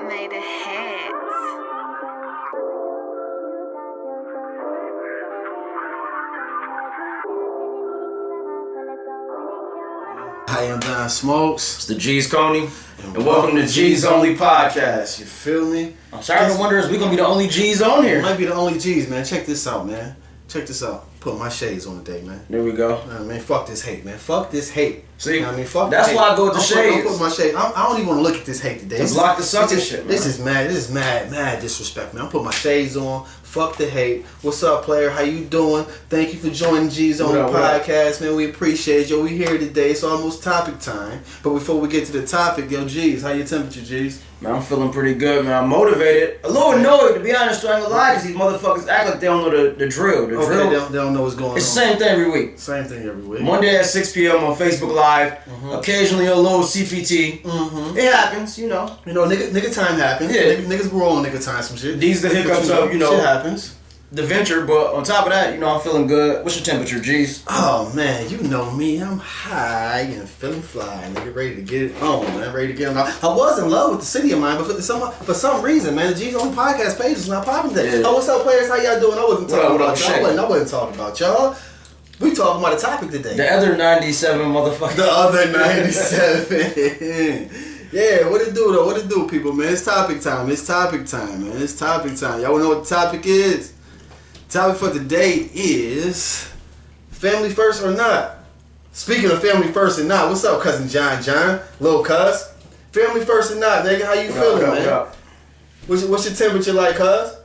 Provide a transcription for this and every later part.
made a hit. I am Don Smokes. It's the G's Coney, and welcome to G's Only Podcast. You feel me? I'm starting to wonder, is we gonna be the only G's on here? Might be the only G's, man. Check this out, man. Check this out. Put my shades on today, man. There we go. Man, fuck this hate, man. Fuck this hate. See, you know what I mean, fuck that's hate. why I go with the shades. I'm put my shades. I don't even want to look at this hate today. Just block the sucker shit, man. This is mad disrespect, man. I'm putting my shades on. Fuck the hate. What's up, player? How you doing? Thank you for joining G's on the podcast, man. We appreciate you. We here today. It's almost topic time. But before we get to the topic, yo, G's, how your temperature, G's? Man, I'm feeling pretty good, man. I'm motivated. A little annoyed, to be honest, I ain't gonna lie, because these motherfuckers act like they don't know the drill. The drill. They don't know what's going on. It's the same thing every week. Same thing every week. Monday at 6 p.m. on Facebook Live. Occasionally a little CPT. It happens, you know. You know, nigga time happens. Yeah. Niggas were on nigga time some shit. These the hiccups of, you know. Shit happens. The venture, but on top of that, you know, I'm feeling good. What's your temperature, G's? Oh man, you know me, I'm high and feeling fly, nigga, ready to get it on, man, ready to get on. I was in love with the city of mine, but for some reason, man, the G's on podcast page is not popping today. Yeah. Oh, what's up, players? How y'all doing? I wasn't talking about shit. y'all. I wasn't talking about y'all. We talking about a topic today. The other 97 motherfuckers. The other 97. Yeah, what it do though? What it do, people, man? It's topic time. It's topic time, man. It's topic time. Y'all wanna know what the topic is? Topic for today is family first or not. Speaking of family first or not, what's up, cousin John? Little cuz. Family first or not, nigga? How you feeling, man? What's your temperature like, cuz?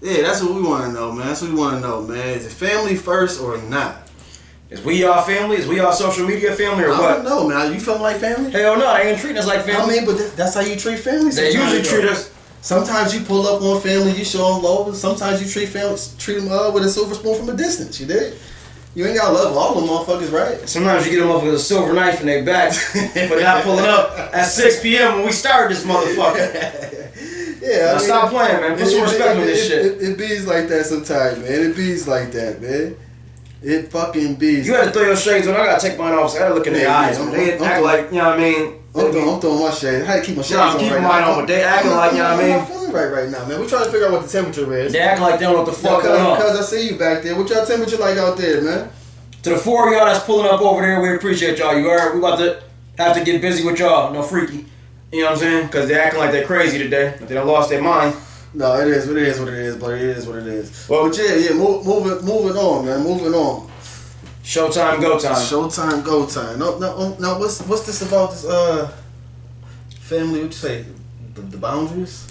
Yeah, that's what we want to know, man. That's what we want to know, man. Is it family first or not? Is we y'all family? Is we y'all social media family or what? I don't know, man. You feeling like family? Hell no, they ain't treating us like family. I mean, but that's how you treat family. They usually treat us. Sometimes you pull up on family, you show them love. Sometimes you treat them with a silver spoon from a distance. You dig? You ain't gotta love all them motherfuckers, right? Sometimes you get them up with a silver knife in their back for not pulling up at 6 p.m. when we started this motherfucker. Yeah, now stop playing, man. Put some respect on this shit. It bees like that sometimes, man. It bees like that, man. It fucking bees. You had to throw your shades on. I gotta take mine off. So I gotta look in their eyes. They act like, you know what I mean? I'm throwing my shades. I had to keep my shades I'm on keeping right mine now. on, but they acting like, you know what I mean? I'm feeling right now, man. We're trying to figure out what the temperature is. They acting like they don't know what the fuck going on. Because I see you back there. What y'all temperature like out there, man? To the four of y'all that's pulling up over there, we appreciate y'all. You heard? We about to have to get busy with y'all. No freaky. You know what I'm saying? Because they acting like they're crazy today. If they done lost their mind. No, it is what it is, but it is what it is. Well, but yeah, moving on, man. Moving on. Showtime, go time. Showtime, go time. No. What's this about? This family? What you say? The boundaries?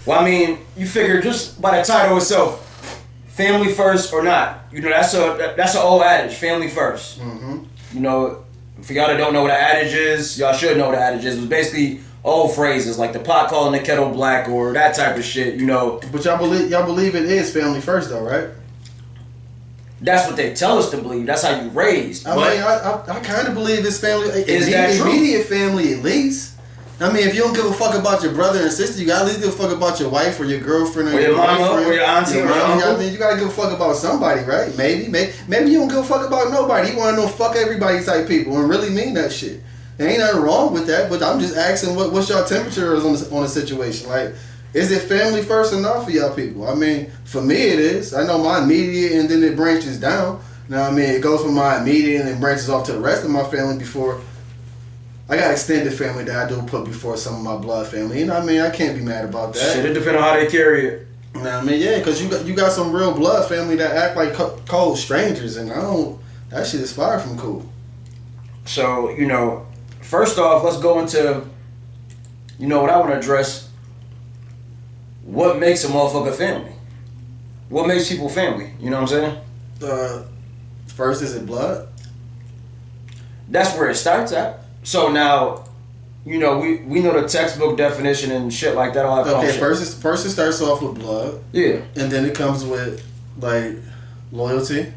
Well, I mean, you figure just by the title itself, family first or not. You know, that's an old adage. Family first. Mm-hmm. You know, for y'all that don't know what an adage is, y'all should know what an adage is. It was basically old phrases like the pot calling the kettle black or that type of shit. You know. But y'all believe it is family first, though, right? That's what they tell us to believe. That's how you raised. I kind of believe it's family. Is that true? Immediate family, at least. I mean, if you don't give a fuck about your brother and sister, you gotta at least give a fuck about your wife or your girlfriend or your mama or your auntie or your uncle. You gotta give a fuck about somebody, right? Maybe you don't give a fuck about nobody. You wanna know fuck everybody type people and really mean that shit. There ain't nothing wrong with that, but I'm just asking what's y'all temperature is on the situation. Like, is it family first or not for y'all people? I mean, for me it is. I know my immediate and then it branches down. Now, I mean, it goes from my immediate and it branches off to the rest of my family before. I got extended family that I do put before some of my blood family. You know what I mean? I can't be mad about that. Shit, it depends on how they carry it. You know what I mean? Yeah, because you got some real blood family that act like cold strangers, and that shit is far from cool. So, you know, first off, let's go into, you know, what I want to address. What makes a motherfucker family? What makes people family? You know what I'm saying? First, is it blood? That's where it starts at. So now, you know, we know the textbook definition and shit like that. All that okay, first it starts off with blood. Yeah. And then it comes with, like, loyalty.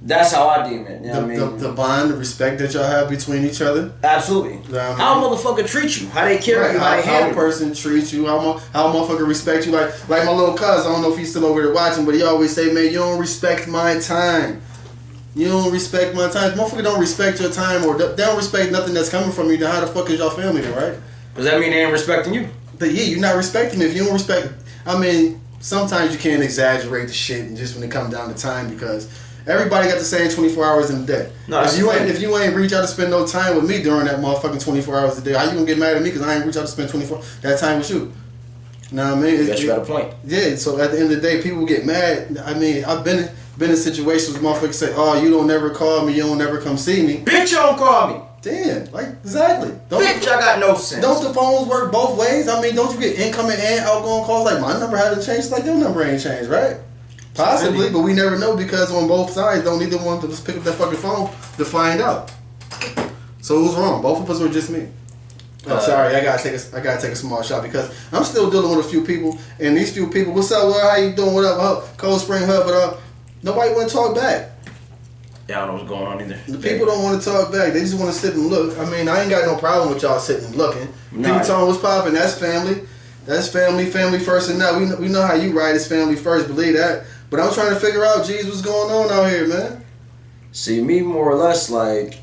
That's how I deem it. You know what I mean? The bond, the respect that y'all have between each other. Absolutely. You know what I mean? How a motherfucker treat you. How they carry you. How they handle a person treats you. How a motherfucker respect you. Like my little cuz, I don't know if he's still over there watching, but he always say, man, you don't respect my time. You don't respect my time. Motherfucker don't respect your time or they don't respect nothing that's coming from you. Then how the fuck is y'all family then, right? Does that mean they ain't respecting you? But yeah, you're not respecting me. If you don't respect, I mean, sometimes you can't exaggerate the shit, and just when it comes down to time, because everybody got the same 24 hours in a day. No, if you ain't reach out to spend no time with me during that motherfucking 24 hours a day, how you gonna get mad at me because I ain't reach out to spend 24 that time with you? You know what I mean? Guess you got a point. Yeah. So at the end of the day, people get mad. I mean, I've been in situations where motherfuckers say, "Oh, you don't never call me. You don't never come see me." Bitch, you don't call me. Damn, like exactly. Bitch, I got no sense. Don't the phones work both ways? I mean, don't you get incoming and outgoing calls? Like my number hasn't changed, like your number ain't changed, right? Possibly, but we never know because on both sides, don't either one to just pick up that fucking phone to find out. So who's wrong? Both of us or just me? Oh, sorry, I gotta take a small shot because I'm still dealing with a few people, and these few people, what's up? How you doing? What up? Cold Spring Hub, but nobody want to talk back. Yeah, I don't know what's going on either. The people don't want to talk back. They just want to sit and look. I mean, I ain't got no problem with y'all sitting and looking. People telling what's popping. That's family. That's family. Family first and now. We know how you ride. It's family first. Believe that. But I'm trying to figure out, geez, what's going on out here, man? See, me more or less, like,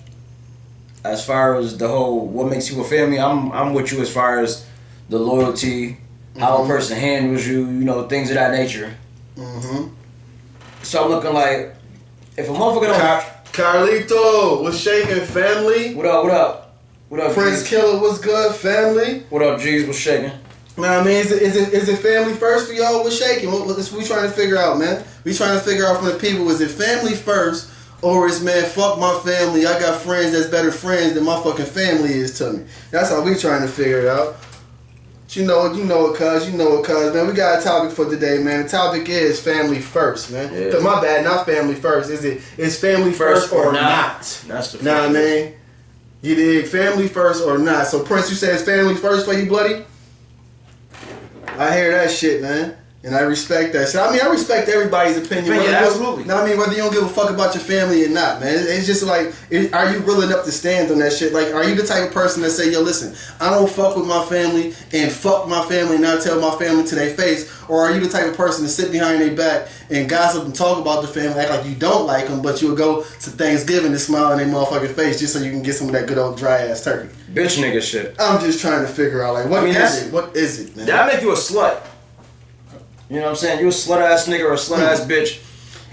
as far as the whole what makes you a family, I'm with you as far as the loyalty, how a person handles you, you know, things of that nature. Mm-hmm. So I'm looking like, if a motherfucker don't... Carlito, what's shaking, family? What up? What up, Prince G's? Killer, what's good, family? What up, G's? What's shaking? Nah, I mean, is it family first for y'all? What's shaking? What we trying to figure out, man? We trying to figure out from the people, is it family first, or is, man, fuck my family, I got friends that's better friends than my fucking family is to me? That's how we trying to figure it out. But you know it, cuz, man. We got a topic for today, man. The topic is family first, man. Yeah. My bad, not family first. Is family first or not? That's the Nah, man. You dig? Family first or not? So, Prince, you say it's family first for you, bloody? I hear that shit, man. And I respect that shit. I mean, I respect everybody's opinion. Absolutely. I mean, whether you don't give a fuck about your family or not, man. It's just like, are you willing up to stand on that shit? Like, are you the type of person that say, yo, listen, I don't fuck with my family and fuck my family and not tell my family to their face? Or are you the type of person to sit behind their back and gossip and talk about the family, act like you don't like them, but you'll go to Thanksgiving and smile in their motherfucking face just so you can get some of that good old dry ass turkey? bitch nigga shit. I'm just trying to figure out, like, what is it? What is it, man? That make you a slut. You know what I'm saying? You a slut ass nigga or a slut ass bitch,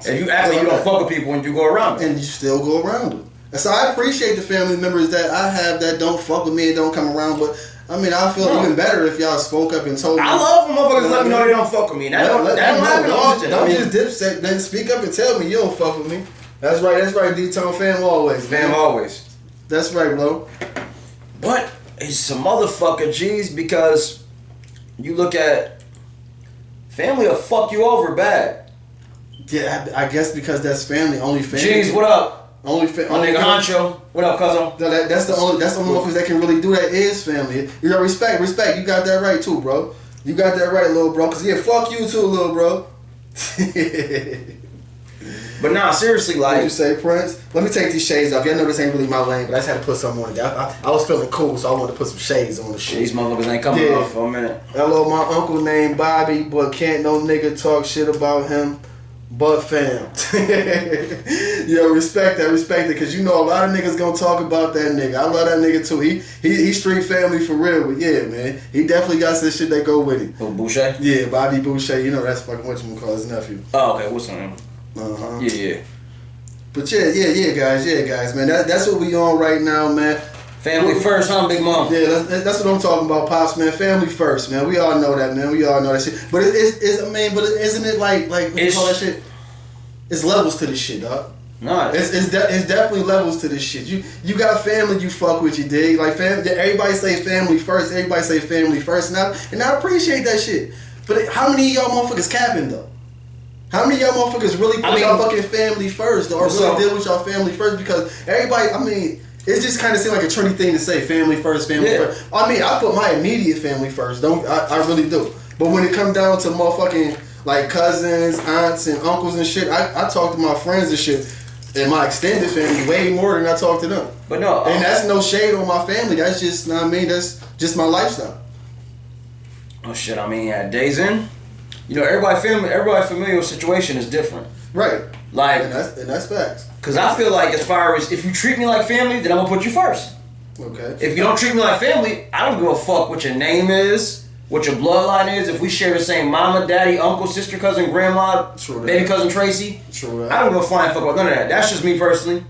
and you act like you don't fuck with people when you go around them. And you still go around them. And so I appreciate the family members that I have that don't fuck with me and don't come around, but I mean, I feel even better if y'all spoke up and told me. I love when motherfuckers let me know they don't fuck with me. That don't happen often. Don't just dipset, then speak up and tell me you don't fuck with me. That's right, D-Tone, fam always. Fam always. That's right, bro. But it's some motherfucker G's, because you look at family will fuck you over bad. Yeah, I guess because that's family, only family. G's, what up? Only family. My nigga Honcho. What up, cousin? That's the only motherfuckers that can really do that is family. You know, respect. You got that right too, bro. You got that right, little bro. Cause yeah, fuck you too, little bro. But nah, seriously, like. What you say, Prince? Let me take these shades off. Y'all know this ain't really my lane, but I just had to put something on it. I was feeling cool, so I wanted to put some shades on the shit. These motherfuckers ain't coming off for a minute. Hello, my uncle named Bobby, but can't no nigga talk shit about him. But fam, yo, respect that, because you know a lot of niggas gonna talk about that nigga. I love that nigga too. He street family for real, but yeah, man, he definitely got some shit that go with him. Who, Boucher? Yeah, Bobby Boucher. You know that's fucking what you call his nephew. Oh, okay, what's on him? Yeah. But yeah, guys, man, that's what we on right now, man. Family first, huh, Big Mom? Yeah, that's what I'm talking about, Pops, man. Family first, man. We all know that, man. We all know that shit. But isn't it like what you call that shit? It's levels to this shit, dog. Nah, it's definitely levels to this shit. You got family you fuck with, you dig? Like everybody say family first. Everybody say family first, and I appreciate that shit. But how many of y'all motherfuckers capping though? How many of y'all motherfuckers really put y'all fucking family first, or really deal with y'all family first? Because everybody, I mean. It just kind of seems like a trendy thing to say, family first, family first. I mean, I put my immediate family first. I really do. But when it comes down to motherfucking like cousins, aunts, and uncles and shit, I talk to my friends and shit and my extended family way more than I talk to them. But no, and that's no shade on my family. That's just, you know what I mean, that's just my lifestyle. Oh shit! I mean, at days in, you know, everybody familiar situation is different. Right. Like, and that's facts. Cause I feel like as far as if you treat me like family, then I'm gonna put you first. Okay. If you don't treat me like family, I don't give a fuck what your name is, what your bloodline is. If we share the same mama, daddy, uncle, sister, cousin, grandma, True that. baby cousin Tracy, True that. I don't give a flying fuck about none of that. That's just me personally.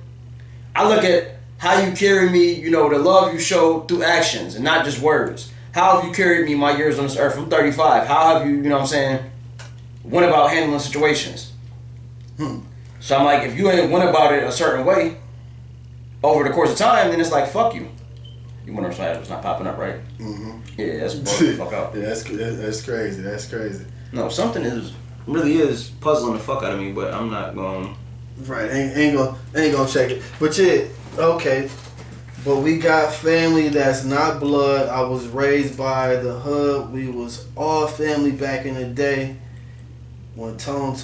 I look at how you carry me, you know, the love you show through actions and not just words. How have you carried me my years on this earth? I'm 35. How have you, you know what I'm saying, went about handling situations? So I'm like, if you ain't went about it a certain way over the course of time, then it's like, fuck you. You wonder why it's not popping up, right? Mm-hmm. Yeah, that's bugging the fuck out. Yeah, that's crazy. That's crazy. No, something really is puzzling the fuck out of me, but I'm not going. Right, ain't gonna check it. But yeah, okay. But we got family that's not blood. I was raised by the hood. We was all family back in the day. When Tone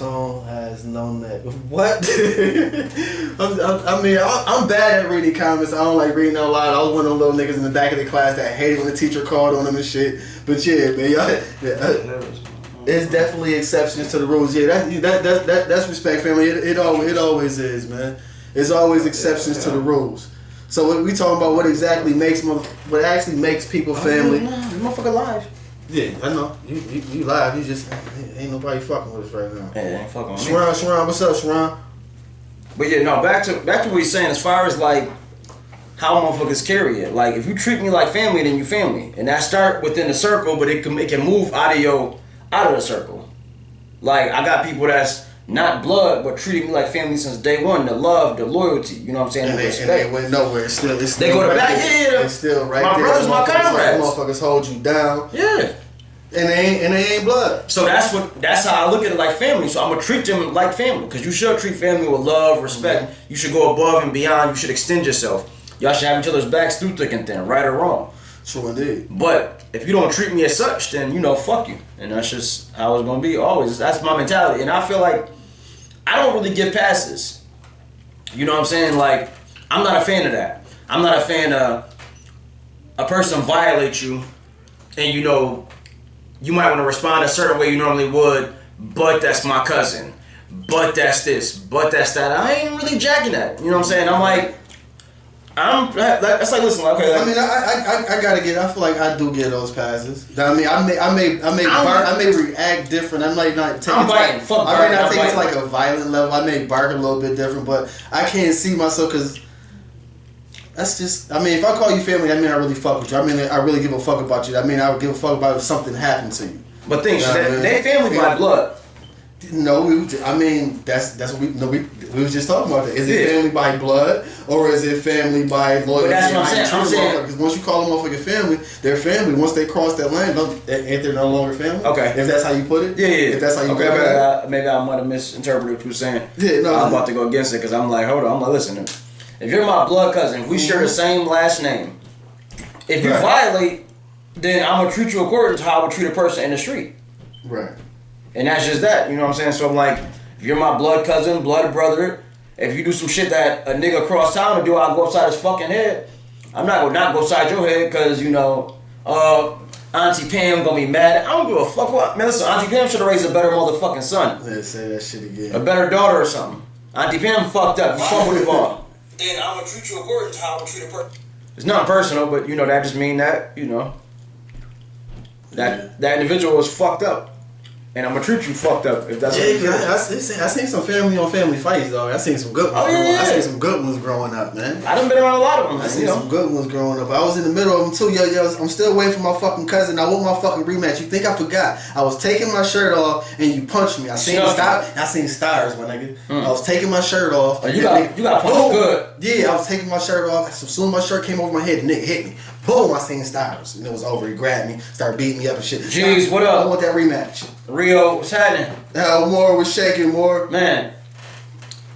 has known that. What? I'm bad at reading comments. I don't like reading out loud. I was one of those little niggas in the back of the class that hated when the teacher called on them and shit. But yeah, man, it's definitely exceptions to the rules. Yeah, that's respect, family. It always is, man. It's always exceptions to the rules. So what we talking about? What exactly what actually makes people family? Motherfucker live. Yeah, I know. You live. You just ain't nobody fucking with us right now. Yeah, ain't fucking with me. Sharon, what's up, Sharon? But yeah, no, back to what he's saying as far as like how motherfuckers carry it. Like if you treat me like family, then you family, and that start within the circle, but it can move out of the circle. Like I got people that's not blood, but treating me like family since day one. The love, the loyalty, you know what I'm saying? And The they respect. went nowhere. It's still They go to right back, there. yeah. It's still right My there. brothers, my comrades. Motherfuckers hold you down. Yeah. And they ain't blood. So that's how I look at it, like family. So I'm gonna treat them like family, because you should treat family with love, respect. Mm-hmm. You should go above and beyond. You should extend yourself. Y'all should have each other's backs through thick and thin, right or wrong. True indeed. But if you don't treat me as such, then fuck you. And that's just how it's gonna be always. That's my mentality. And I feel like I don't really give passes. You know what I'm saying? Like, I'm not a fan of that. I'm not a fan of a person violate you and you might want to respond a certain way you normally would, but that's my cousin. But that's this. But that's that. I ain't really jacking that. You know what I'm saying? I'm like, that's like, listen, okay. Like, I mean, I gotta get. I feel like I do get those passes. I mean, I may react different. I might not take. I'm biting. Fuck I may not barking, take it to I'm like a violent level. I may bark a little bit different, but I can't see myself because that's just. I mean, if I call you family, I mean I really fuck with you. I mean I really give a fuck about you. I mean I would give a fuck about if something happened to you. but things, You know what I mean? they family by blood. No, I mean that's what we was just talking about that. Is it family by blood or is it family by loyalty? But that's what I'm saying. Because once you call them motherfucking family, they're family. Once they cross that line, ain't they no longer family? Okay. If that's how you put it. Yeah. If that's how you okay, put it. maybe I might have misinterpreted what you were saying. Yeah, no. I was about to go against it because I'm like, hold on, I'm like, listen. If you're my blood cousin, if we share the same last name, if you violate, then I'm gonna treat you according to how I would treat a person in the street. Right. And that's just that, you know what I'm saying? So I'm like, if you're my blood cousin, blood brother, if you do some shit that a nigga across town will do, I'll go upside his fucking head. I'm not gonna go upside your head because, Auntie Pam gonna be mad. I don't give a fuck what. Man, listen, Auntie Pam should have raised a better motherfucking son. Let's say that shit again. A better daughter or something. Auntie Pam fucked up. You fuck with the ball. Then I'm gonna treat you according to how I would treat a person. It's not personal, but that just mean that, that individual was fucked up. And I'm gonna treat you fucked up if that's what you do. I seen some family on family fights, dog. I seen some good ones. I seen some good ones growing up, man. I done been around a lot of them. I seen some good ones growing up. I was in the middle of them too. Yo, I'm still waiting for my fucking cousin. I want my fucking rematch. You think I forgot? I was taking my shirt off and you punched me. I seen stars, my nigga. I was taking my shirt off. Oh, you got punched good. Yeah, I was taking my shirt off. As soon as my shirt came over my head, the nigga hit me. Boom! I seen stars. And it was over. He grabbed me, started beating me up and shit. Jeez, what up? I want that rematch. Rio, what's happening? Moore was shaking more. Man,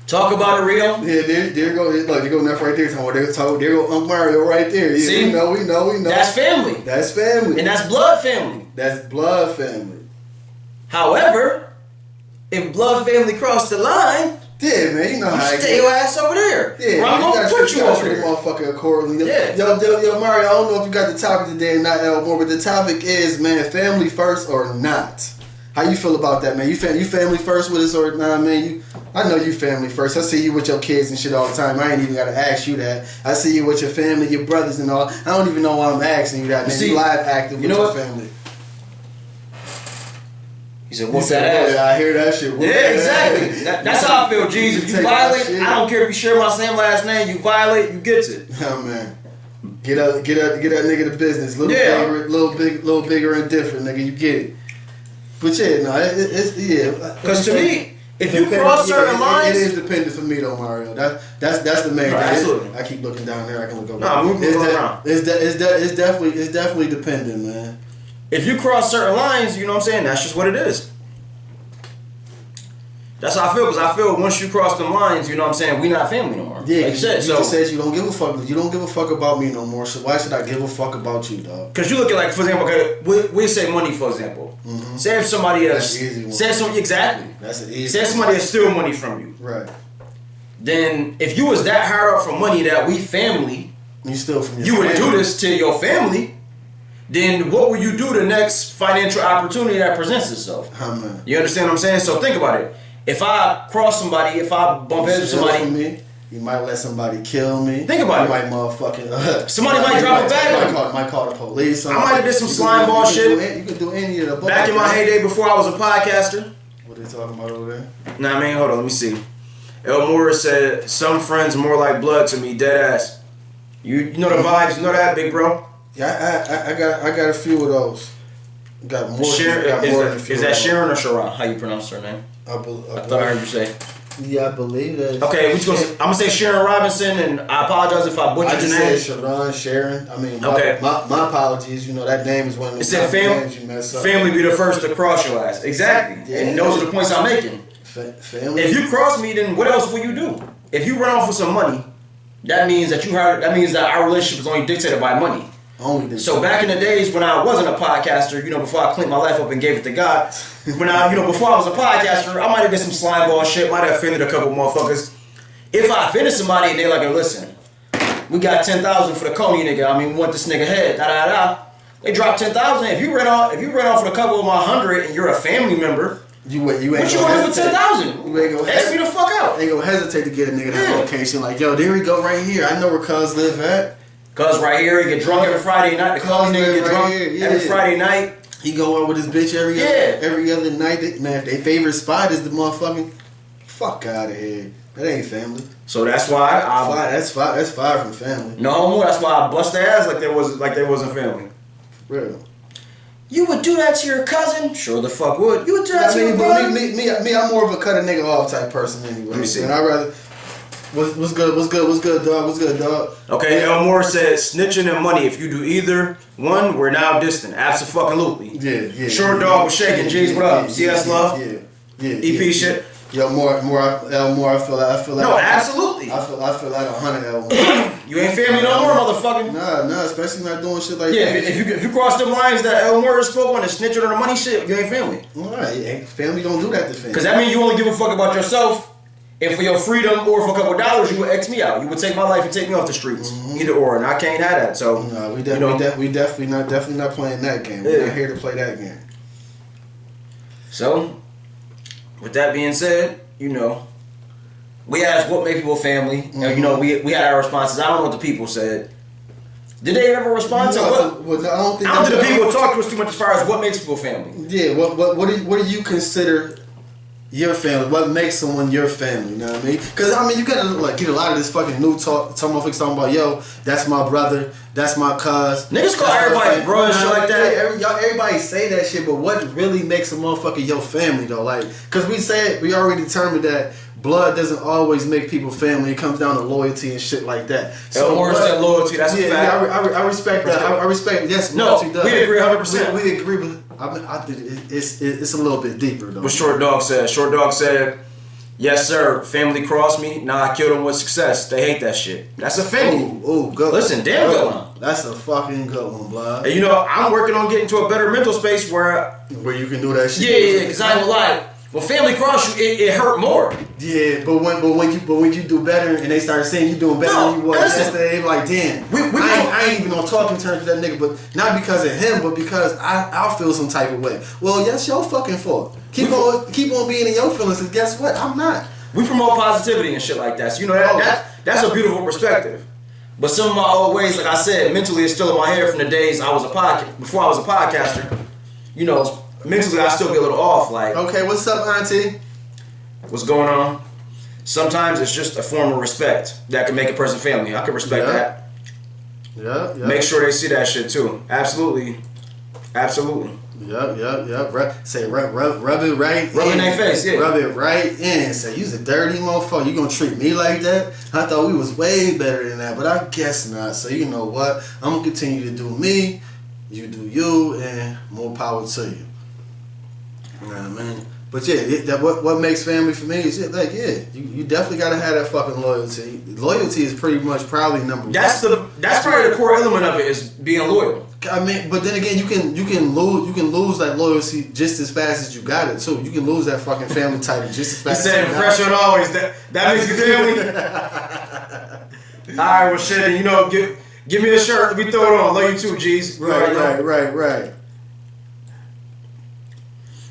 talk about it, Rio. Yeah, there go. Look, there go Neff right there. There go Uncle Mario right there. Yeah, see? We know. That's family. That's family. And that's blood family. That's blood family. However, if blood family crossed the line, yeah, man, you know how I stay your ass over there. Yeah, I'm gonna put you over there. Motherfucker accordingly. Yeah. Yo, Mario, I don't know if you got the topic today or not, Elmore, but the topic is, man, family first or not. How you feel about that, man? You family first with us or nah, man? I know you family first. I see you with your kids and shit all the time. I ain't even gotta ask you that. I see you with your family, your brothers and all. I don't even know why I'm asking you that, man. You live active with your family. He said, whoop that ass. Yeah, I hear that shit. Yeah, exactly. That's how I feel, G's. If you violate, I don't care if you share my same last name, you violate, you get it. Oh, man. Get that nigga to business. Little bigger and different, nigga. You get it. But yeah, no, it's yeah. Because to me, if you cross certain lines, it is dependent for me though, Mario. That's the main thing. Absolutely. I keep looking down there. I can look over. Nah, move around. It's definitely dependent, man. If you cross certain lines, you know what I'm saying. That's just what it is. That's how I feel, because I feel once you cross them lines, you know what I'm saying, we not family no more. Yeah, like you said. You just said you don't give a fuck. You don't give a fuck about me no more. So why should I give a fuck about you, dog? Because you look at, like, for example, okay, we say money, for example. Mm-hmm. Say if somebody else, exactly. That's an easy. Say if somebody else steal money from you. Right. Then if you was that hard up for money that we family, you steal from your you would family. do this to your family. Then what will you do the next financial opportunity that presents itself? Man. You understand what I'm saying? So think about it. If I cross somebody, if I bump into somebody, me, you might let somebody kill me. Think about it. You might motherfucking somebody might drop a bag on me. Might call the police. I might have did some slime ball shit. You can do any of the back in my heyday before I was a podcaster. What are they talking about over there? Nah, man, hold on, let me see. El Morris said, "Some friends more like blood to me, dead ass." You know the vibes, you know that, big bro. Yeah, I got a few of those. Got more. Sharon, is that Sharon or Sharon? How you pronounce her name? I thought I heard you say. Yeah, I believe that. Okay, I'm gonna say Sharon Robinson, and I apologize if I butchered your name. Said Sharon. I mean, okay. My apologies. You know that name is one of the names you mess up. Family be the first to cross your ass. Exactly, yeah. And those are the points I'm making. Family. If you cross me, then what else will you do? If you run off with some money, that means that our relationship is only dictated by money. So back in the days when I wasn't a podcaster, you know, before I cleaned my life up and gave it to God, before I was a podcaster, I might have did some slime ball shit, might have offended a couple motherfuckers. If I offended somebody and they're like, listen, we got 10,000 for the Coney nigga. I mean, we want this nigga head. Da da da. They dropped 10,000. If you ran off with a couple of my 100 and you're a family member, you ain't what you want with 10,000? You ain't gonna ask me the fuck out. Ain't gonna hesitate to get a nigga that location. Like, yo, there we go right here. I know where cuz live at. Cuz right here, he get drunk every Friday night. The Coney nigga get drunk every Friday night. He go out with his bitch every other night. Man, if their favorite spot is the motherfucking fuck out of here. That ain't family. So that's why that's far from family. No, that's why I bust their ass like they wasn't family. For real. You would do that to your cousin? Sure the fuck would. You would do that to your brother? Me, I'm more of a cut a nigga off type person anyway. Let me see. And I'd rather. What's good, dog? Okay, El Moore says, snitching and money. If you do either one, we're now distant. Absolutely. Yeah. Short dog was shaking. Jeez, what up? CS Love? Yeah. EP shit. Yo, El Moore, I feel like. No, absolutely. I feel like 100 El Moore. You ain't family no more, motherfucker. Nah, especially not doing shit like that. Yeah, if you cross them lines that El Moore spoke on and snitching on the money shit, you ain't family. Alright, family don't do that to family. Because that means you only give a fuck about yourself. And for your freedom or for a couple of dollars, you would X me out. You would take my life and take me off the streets. Mm-hmm. Either or, and I can't have that. So no, we definitely not playing that game. We're not here to play that game. So, with that being said, you know, we asked what made people family. Mm-hmm. And, you know, we had our responses. I don't know what the people said. Did they ever respond to what? Well, I don't think the people talk to us too much as far as what makes people family. Yeah. What do you consider your family? What makes someone your family? You know what I mean? Because I mean, you gotta get a lot of this fucking new talk. Some motherfuckers talking about, yo, that's my brother, that's my cuz. Niggas call everybody bro and shit like that. Everybody say that shit, but what really makes a motherfucker your family though? Like, because we already determined that blood doesn't always make people family. It comes down to loyalty and shit like that. So more than loyalty, that's a fact. Yeah, I respect that. I respect. Yes, loyalty does. We agree 100%. We agree with. I think it's a little bit deeper though. What Short Dog said, yes sir, family crossed me, now I killed them with success. They hate that shit. That's offending. Ooh, good. Listen, damn good one. That's a fucking good one, blood. And you know, I'm working on getting to a better mental space where you can do that shit. Yeah, because I ain't gonna lie. When family cross you, it hurt more. Yeah, but when you do better and they start saying you doing better than you was yesterday, they be like, damn, I ain't even on talking terms with that nigga, but not because of him, but because I'll feel some type of way. Well, that's your fucking fault. Keep on being in your feelings, and guess what? I'm not. We promote positivity and shit like that. So, you know, that's a beautiful perspective. But some of my old ways, like I said, mentally it's still in my head from the days before I was a podcaster. You know, mentally I still get a little off. Like, okay, what's up, auntie? What's going on? Sometimes it's just a form of respect that can make a person family. I can respect that. Yeah. Make sure they see that shit too. Absolutely. Yep. Say rub it right Rub it in their face, yeah. Rub it right in. Say, you's a dirty motherfucker. You gonna treat me like that? I thought we was way better than that, but I guess not. So you know what? I'm gonna continue to do me, you do you, and more power to you. You know what I mean? But yeah, what makes family for me is you definitely gotta have that fucking loyalty. Loyalty is pretty much probably number one. That's probably the core element of it is being loyal. I mean, but then again, you can lose that loyalty just as fast as you got it too. You can lose that fucking family title just as fast. He said fresh on always. That makes you family. All right, well shit. You know, give me a shirt. We throw it on. Love you too, G's. Right.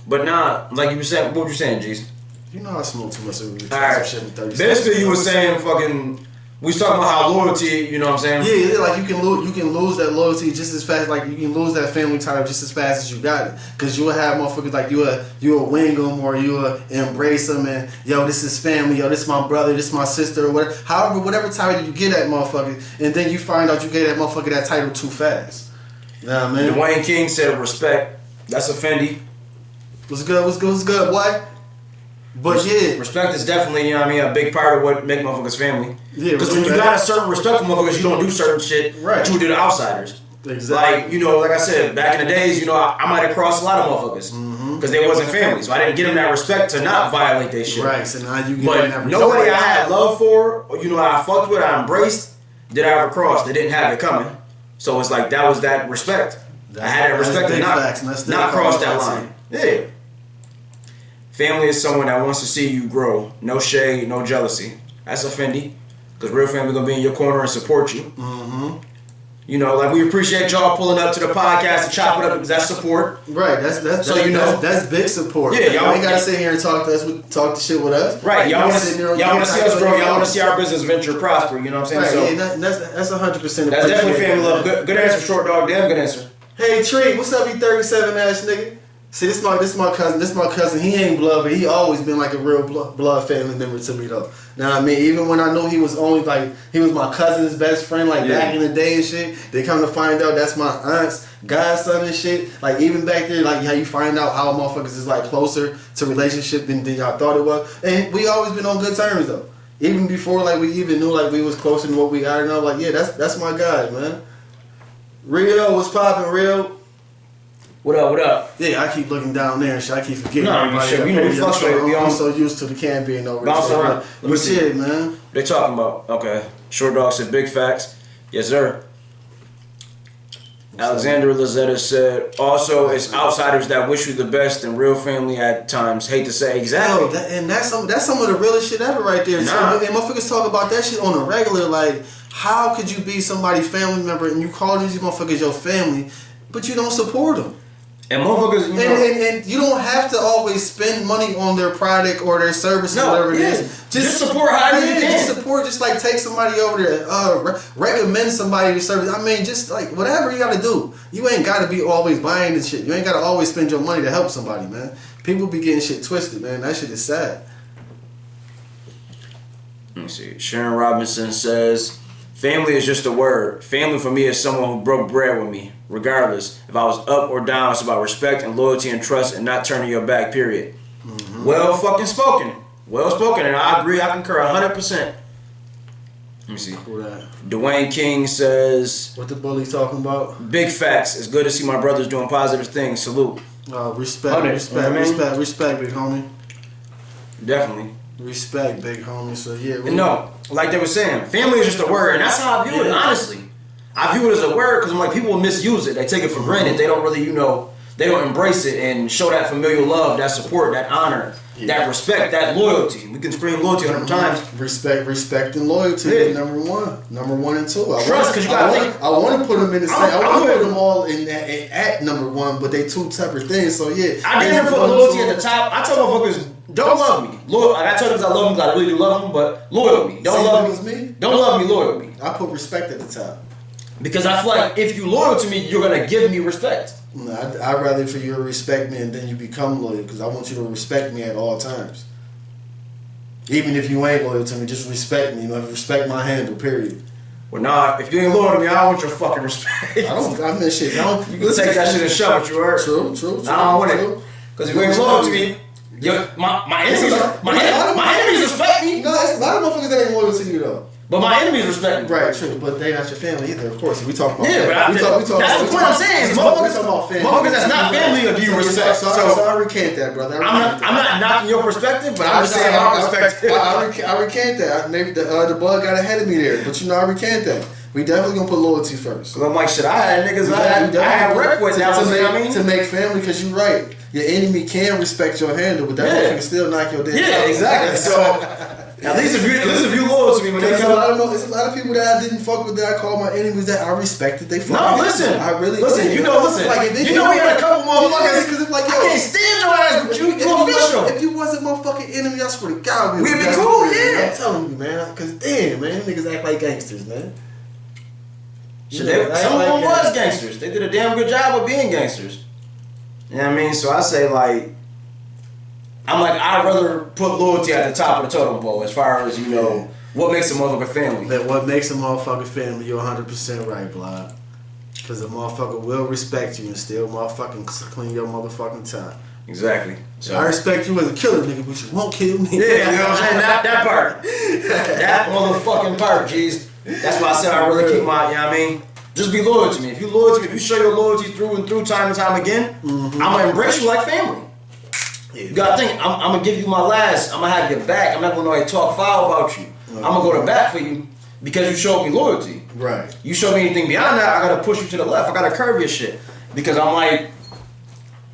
But nah, like you were saying, what were you saying, G's? You know I smoke too much. Alright. Basically, you were saying fucking. We was talking about how loyalty. You know what I'm saying? Yeah. Like you can lose that loyalty just as fast. Like you can lose that family title just as fast as you got it. Cause you will have motherfuckers like you'll wing them or you'll embrace them and yo, this is family. Yo, this is my brother. This is my sister or whatever. However, whatever title you get that motherfucker, and then you find out you gave that motherfucker that title too fast. You know what I mean? Dwayne King said respect. That's a Fendi. What's good, boy? But respect is definitely, you know what I mean, a big part of what make motherfuckers family. Yeah, because when you got a certain respect for motherfuckers, you don't do certain shit that you would do to outsiders. Exactly. Like, you know, like I said, back in the days, you know, I might have crossed a lot of motherfuckers because they wasn't family, so I didn't give them that respect to not violate their shit. Right. So now you get but that nobody I had love for, or, you know, I fucked with, I embraced, did I ever cross? They didn't have it coming, so it's like that was that respect. I had that respect to not cross that line. Yeah. Family is someone that wants to see you grow. No shade, no jealousy. That's a Fendi. Because real family gonna be in your corner and support you. You know, like we appreciate y'all pulling up to the podcast and chop it up because that's support. Right, that's big support. Yeah, y'all ain't gotta sit here and talk the shit with us. Right, y'all wanna see us grow. Y'all wanna see our business venture prosper. You know what I'm saying? Right, so that's 100%. That's definitely family love. Good answer, short dog. Damn good answer. Hey Tree, what's up, you 37 ass nigga? See, this is my cousin. He ain't blood, but he always been like a real blood family member to me though. Now I mean, even when I know he was only like he was my cousin's best friend, like back in the day and shit. They come to find out that's my aunt's godson and shit. Like even back there, like how you find out how motherfuckers is like closer to relationship than y'all thought it was. And we always been on good terms though. Even before like we even knew like we was closer than what we are now. Like yeah, that's my guy, man. Rio, what's poppin', Rio? What up? Yeah, I keep looking down there and shit. I keep forgetting. No, shit, I'm so used to the can being over there. But shit, man. They talking about, okay. Short Dog said big facts. Yes, sir. Alexander Lazetta said, also, it's outsiders that wish you the best and real family at times. Hate to say exactly. Yo, that's some of the realest shit ever right there. Nah. And motherfuckers talk about that shit on a regular. Like, how could you be somebody's family member and you call these motherfuckers your family, but you don't support them? And motherfuckers, and you don't have to always spend money on their product or their service or whatever it is. Just support how you can. Just support. Just like take somebody over there, recommend somebody to service. I mean, just like whatever you got to do. You ain't got to be always buying this shit. You ain't got to always spend your money to help somebody, man. People be getting shit twisted, man. That shit is sad. Let me see. Sharon Robinson says, family is just a word. Family for me is someone who broke bread with me. Regardless, if I was up or down, it's about respect and loyalty and trust and not turning your back, period. Well fucking spoken. Well spoken, and I agree, I concur 100%. Let me see. Dwayne King says, what the bully talking about? Big facts. It's good to see my brothers doing positive things. Salute. Respect, big homie. Definitely. Respect, big homie. So yeah. No, like they were saying, family is just a word, and that's how I view it, honestly. I view it as a word because I'm like, people will misuse it. They take it for granted. They don't really, they don't embrace it and show that familial love, that support, that honor. that respect, that loyalty. We can scream loyalty 100 times. Respect, and loyalty. Yeah. Number one and two. Trust, because you gotta think. I want to put them in the same. I want to I'm put them all at number one, but they two separate things. So yeah, I didn't put loyalty at the top. I tell motherfuckers, don't love me. Loyal. Like I tell them I love them because I really do love them, but loyal me. Don't love me. Don't love me. Loyal me. I put respect at the top. Because I feel like if you loyal to me, you're gonna give me respect. No, I'd rather for you to respect me and then you become loyal because I want you to respect me at all times. Even if you ain't loyal to me, just respect me. You know, respect my handle. Period. Well, nah. If you ain't loyal to me, I don't want your fucking respect. I mean, shit. You can take that shit and shove it. You heard? True. I don't want it. Because if you ain't loyal to me, my enemies respect me. No, it's a lot of motherfuckers that ain't loyal to you though. But my enemies respect me. Right, true. But they not your family either, of course. We talk about family. That's the point I'm saying. Motherfuckers that's not family of you respect. So I recant that, brother. I'm not knocking your perspective, but I'm just saying my perspective. I recant that. Maybe the bug got ahead of me there, but I recant that. We definitely gonna put loyalty first. Cause I'm like, shit, I had niggas, I had rep with that. To make family, cause you're right. Your enemy can respect your handle, but that motherfucker still knock your dick out. Yeah, exactly. So. At least if you loyal to me when they come. There's a lot of people that I didn't fuck with that I call my enemies that I respected. They fuck No, with. listen. I really listen. did. You know, listen. Like, we had a couple motherfuckers. Because it's like, yo, I can't stand your ass, but you official. If you wasn't my fucking enemy, I swear to God, we'd be cool. Yeah. I'm telling you, man. Because damn, man, niggas act like gangsters, man. Some of them was gangsters. They did a damn good job of being gangsters. You know what I mean? So I say like. I'd rather put loyalty at the top of the totem pole as far as, what makes a motherfucker family. That what makes a motherfucker family, you're 100% right, Block. Because a motherfucker will respect you and still motherfucking clean your motherfucking time. Exactly. So I respect you as a killer nigga, but you won't kill me. Yeah, you know what I'm saying? That part. That motherfucking part, G's. That's why I said I really keep my, you know what I mean? Just be loyal to me. If you loyal to me, if you show your loyalty through and through time and time again, I'm going to embrace you like family. Yeah. You gotta think, I'm gonna give you my last. I'm gonna have your back. I'm not gonna talk foul about you. I'm gonna go to bat for you because you showed me loyalty. Right. You show me anything beyond that, I gotta push you to the left. I gotta curve your shit because I'm like,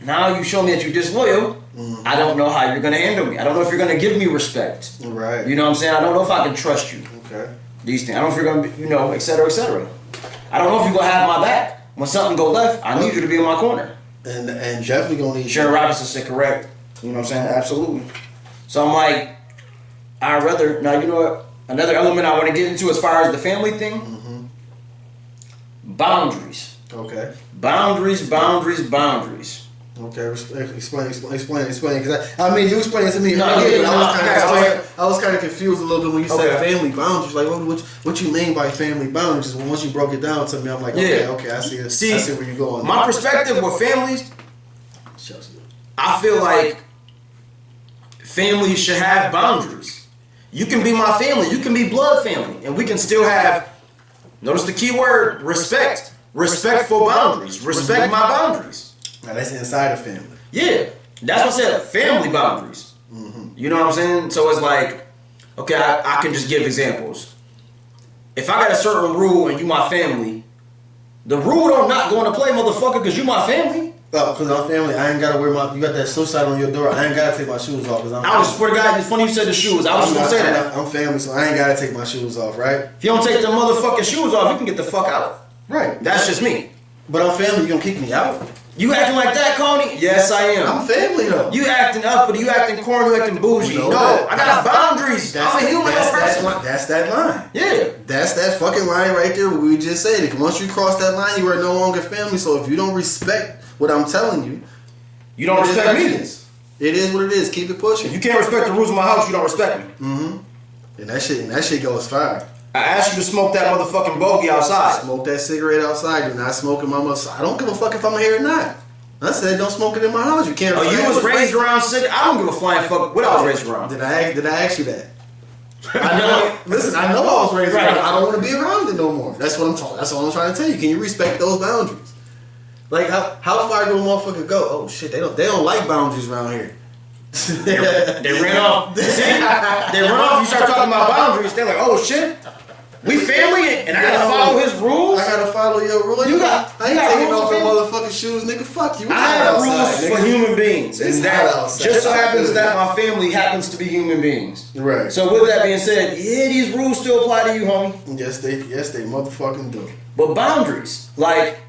now you show me that you're disloyal. I don't know how you're gonna handle me. I don't know if you're gonna give me respect. Right. You know what I'm saying? I don't know if I can trust you. Okay. These things. I don't know if you're gonna be, et cetera, et cetera. I don't know if you're gonna have my back when something go left. I need you to be in my corner. And definitely gonna need. Sharon Robinson said correct. You know what I'm saying? Absolutely. So I'm like, I'd rather, now you know what, another element I want to get into as far as the family thing, boundaries. Okay. Boundaries. Okay, explain. Because I mean, you explained it to me. No, I was kind of confused a little bit when you said family boundaries. Like, what you mean by family boundaries? When once you broke it down to me, I'm like, okay, I see it. I see where you're going. My perspective with families, I feel like families should have boundaries. You can be my family. You can be blood family. And we can still have, notice the key word, respect. Respectful boundaries. Respect my boundaries. Now that's inside a family. Yeah. That's what I said, family boundaries. You know what I'm saying? So it's like, okay, I can just give examples. If I got a certain rule and you my family, the rule don't not go into play, motherfucker, because you my family. Oh, because I'm family, I ain't gotta wear you got that suicide on your door, I ain't gotta take my shoes off. I was, swear to God, it's funny you said the shoes. I was just gonna say that. I'm family, so I ain't gotta take my shoes off, right? If you don't take the motherfucking shoes off, you can get the fuck out. Right. That's just me. But I'm family, you gonna kick me out? You acting like that, Coney? Yes, I am. I'm family, though. You acting uppity, you acting corny, you acting bougie. No, I got boundaries. I'm a human person. That's that line. Yeah. That's that fucking line right there, what we just said. If once you cross that line, you are no longer family. So if you don't respect what I'm telling you, you don't respect me. It is what it is. Keep it pushing. If you can't respect the rules of my house, you don't respect me. And that shit goes fire. I asked you to smoke that motherfucking bogey outside. Smoke that cigarette outside. You're not smoking my mother. I don't give a fuck if I'm here or not. I said don't smoke it in my house. You can't. Oh, you was raised around cigarettes? I don't give a flying fuck what I was raised around. Did I ask you that? I know. Listen, I know I was raised around. I don't want to be around it no more. That's what I'm talking. That's all I'm trying to tell you. Can you respect those boundaries? Like how far do a motherfucker go? Oh shit, they don't like boundaries around here. They ran off. See? They run off. You start talking about boundaries. They're like, oh shit, we family, and I gotta follow his rules. I gotta follow your rules. I ain't taking off your motherfucking shoes, nigga. Fuck you. I have rules for human beings, and that just so happens that my family happens to be human beings. Right. So with that being said, yeah, these rules still apply to you, homie. Yes, they motherfucking do. But boundaries, like,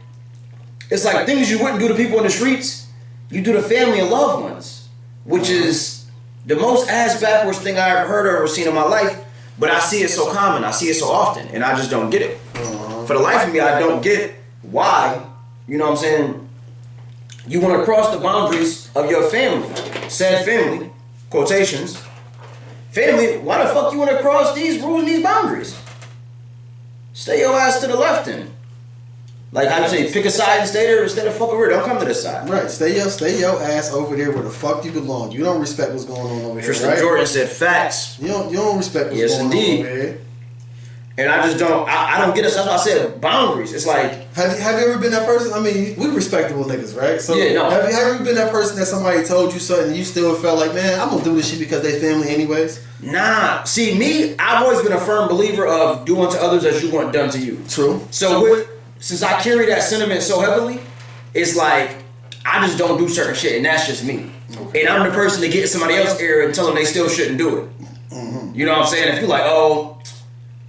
it's like things you wouldn't do to people in the streets, you do to family and loved ones, which is the most ass backwards thing I ever heard or seen in my life. But I see it so common, I see it so often, and I just don't get it. For the life of me, I don't get why, you know what I'm saying, you want to cross the boundaries of your family, said family, quotations, family, why the fuck you want to cross these rules and these boundaries? Stay your ass to the left then. Like I say, pick a side and stay there instead of fuck over here. Don't come to this side. Right, stay your ass over there where the fuck you belong. You don't respect what's going on over here. Tristan right? Jordan said facts. You don't respect what's Yes, going indeed. on over here. And I just don't. I don't get it. That's why I said boundaries. It's like, Have you ever been that person? I mean, we respectable niggas, right? So Yeah, no. Have you ever been that person that somebody told you something and you still felt like, man, I'm gonna do this shit because they family anyways? nah. See, me, I've always been a firm believer of do unto others as you want done to you. True. So since I carry that sentiment so heavily, it's like I just don't do certain shit, and that's just me. Okay. And I'm the person to get in somebody else's ear and tell them they still shouldn't do it. Mm-hmm. You know what I'm saying? If you're like, oh,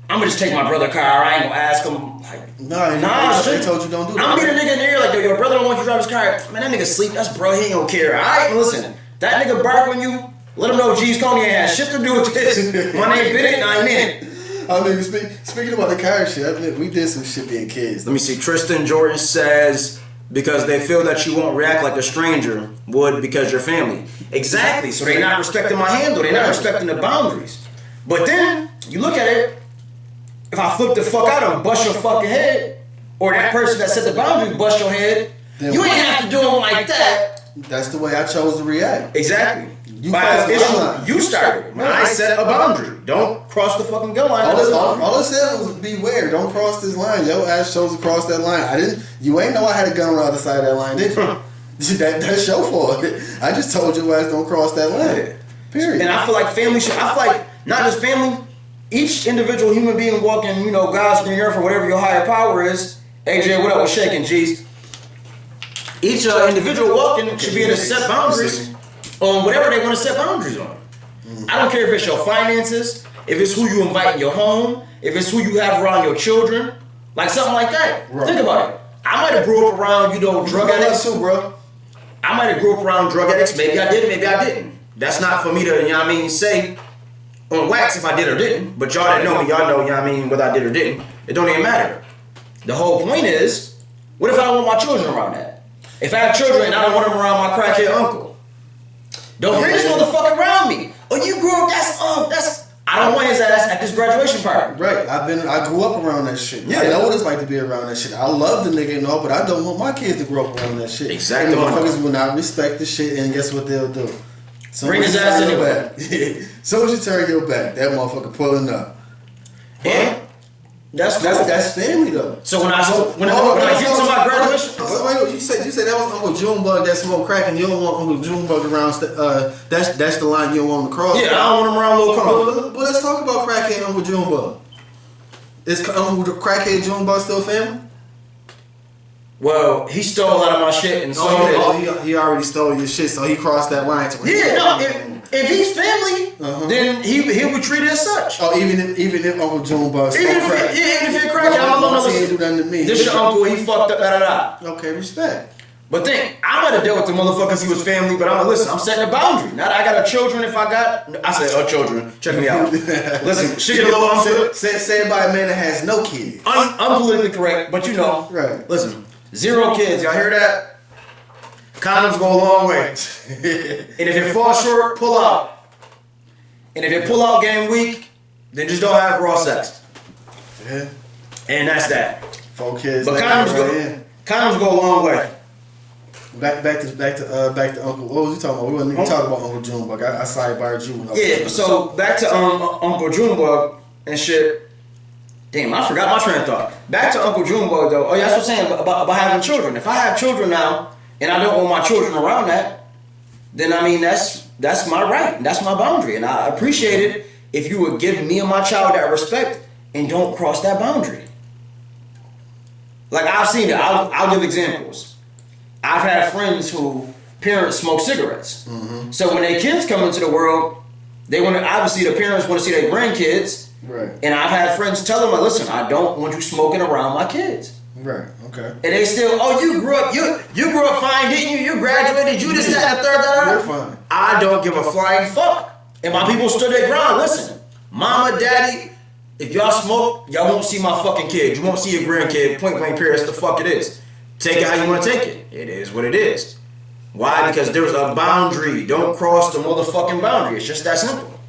I'm gonna just take my brother's car, I ain't gonna ask him. Like, nah, they told you don't do that. I'm gonna be the nigga in the ear like, yo, your brother don't want you to drive his car. Man, that nigga sleep. That's bro. He ain't gonna care. All right, listen. That nigga bark on you. Let him know G's Coney ain't had shit to do with this. My name Bennett, and I ain't in it. I mean, speaking about the car shit, I mean, we did some shit being kids. Let me see. Tristan Jordan says, because they feel that you won't react like a stranger would because you're family. Exactly. So they're not respecting my handle. They're not respecting the boundaries. But then, you look at it, if I flip the fuck out and bust your fucking head, or that person that set the boundary bust your head, then you ain't have to do them like that. That's the way I chose to react. Exactly. You By crossed the issue, line. you started. When I set a boundary. Don't cross the fucking gun line. All it said was beware. Don't cross this line. Your ass chose to cross that line. You ain't know I had a gun around the side of that line, did you? That's your fault. I just told your ass don't cross that line. Period. And I feel like family should. I feel like not just family. Each individual human being walking, you know, God's green earth or whatever your higher power is. AJ, what up? We're shaking, G's. Each individual walking should be able to set boundaries on whatever they want to set boundaries on. I don't care if it's your finances, if it's who you invite in your home, if it's who you have around your children, like something like that. Right. Think about it. I might have grew up around, you know, drug addicts too, bro. I might have grew up around drug addicts. Maybe I did, maybe I didn't. That's not for me to, you know what I mean, say on wax if I did or didn't. But y'all that know me, y'all know, you know what I mean, whether I did or didn't. It don't even matter. The whole point is, what if I don't want my children around that? If I have children and I don't want them around my crackhead uncle, don't bring this motherfucker around me. Oh, you grew up, that's I don't want his ass at this graduation party. Right. I grew up around that shit. Yeah. I know what it's like to be around that shit. I love the nigga and all, but I don't want my kids to grow up around that shit. Exactly. And motherfuckers will not respect the shit, and guess what they'll do? Bring his ass anyway. So as you turn your back, that motherfucker pulling up. Yeah. That's family though. So when I get to my graduation, wait, you said that was Uncle Junebug that smoked crack, and you don't want Uncle Junebug around. That's the line you don't want him to cross. Yeah, I don't want him around Lil Cone. But let's talk about crackhead Uncle Junebug. Is Uncle crackhead Junebug still family? Well, he stole a lot of my shit and so he already stole your shit, so he crossed that line. Yeah, no. If he's family, then he'll be treated as such. Oh, even if Uncle Junebug stole crack. Even if you're crack, I'm alone. He ain't do nothing to me. This your uncle, he fucked up, da. Okay, respect. But think, I might have dealt with the motherfuckers he was family, but I'm setting a boundary. Now that I got children, I said, children, check me out. Listen, she get a little unfair. Said by a man that has no kids. Unpolitically correct, but you know. Right. Listen, 0 kids, y'all hear that? Condoms go a long way. And if it falls short, pull out. And if it pull out game week, then just don't have raw sex. Yeah. And that's that. 4 kids. But condoms go a long way. Back to Uncle. What was we talking about? We wasn't even talking about Uncle Junebug. I sidebarred you. Yeah. So back to Uncle Junebug and shit. Damn, I forgot my train of thought. Back to Uncle Junebug though. Oh yeah, that's what I'm saying about having children. If I have children now and I don't want my children around that, then I mean that's my right. That's my boundary, and I appreciate it if you would give me and my child that respect and don't cross that boundary. Like I've seen it. I'll give examples. I've had friends who parents smoke cigarettes. Mm-hmm. So when their kids come into the world, they want to, obviously the parents want to see their grandkids. Right. And I've had friends tell them, like, listen, I don't want you smoking around my kids. Right. Okay. And they still, oh, you grew up fine, didn't you? You graduated, you this, that, and the third. You're fine. I don't give a flying fuck. And my people stood their ground. Listen, mama, daddy, if y'all smoke, y'all won't see my fucking kid. You won't see your grandkid. Point blank period. That's the fuck it is. Take it how you want to take it. It is what it is. Why? Because there's a boundary. Don't cross the motherfucking boundary. It's just that simple.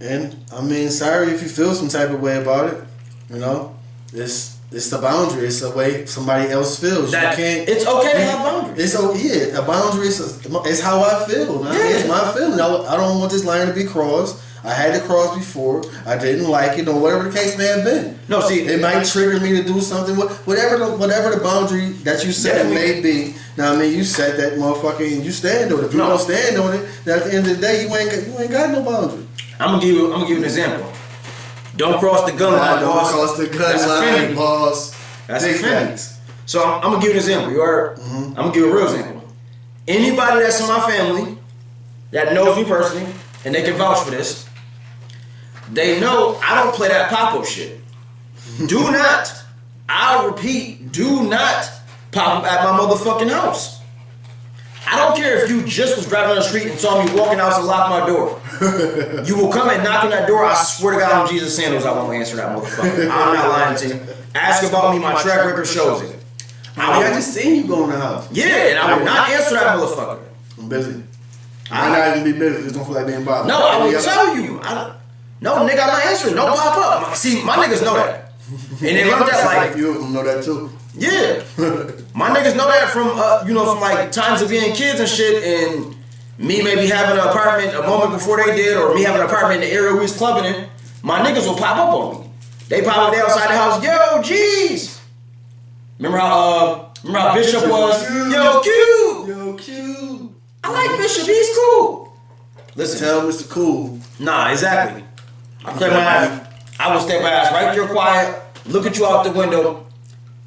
And I mean, sorry if you feel some type of way about it. You know, it's the boundary. It's the way somebody else feels. That, you can't. it's okay to have boundaries. A boundary is how I feel. Man. Yeah. It's my feeling. I don't want this line to be crossed. I had to cross before. I didn't like it, or whatever the case may have been. No, see, it might trigger me to do something. Whatever the boundary that you set may be. Now, I mean, you set that motherfucker and you stand on it. If you don't stand on it, then at the end of the day, you ain't got no boundary. I'm gonna give you an example. Don't cross the gun line, Don't boss. cross the gun line, boss. That's Big offending. facts. So I'm gonna give you an example. You heard? I'm gonna give you a real example. Anybody that's in my family that knows me personally, and they can vouch for this, they know I don't play that pop-up shit. Do not, I'll repeat, do not pop up at my motherfucking house. I don't care if you just was driving on the street and saw me walking out and lock my door. You will come and knock on that door. I swear to God on Jesus' sandals, I won't answer that motherfucker. I'm not lying to you. Ask about me, my track record shows it. I just seen you go in the house. Yeah, and I will not answer that motherfucker. I'm busy. I might not even be busy. Just don't feel like being bothered. No, I will tell you. No, nigga, I'm not answering. Don't pop up. See, my niggas know that. And they learned that like, you know that too. yeah. My niggas know that from, from like times of being kids and shit, and me maybe having an apartment a moment before they did, or me having an apartment in the area we was clubbing in. My niggas will pop up on me. They pop up there outside the house. Yo, jeez. Remember how Bishop was? Yo, Q. Yo, Q. I like Bishop. He's cool. Listen. Tell Mr. Cool. Nah, exactly. I will step my ass right there quiet, look at you out the window,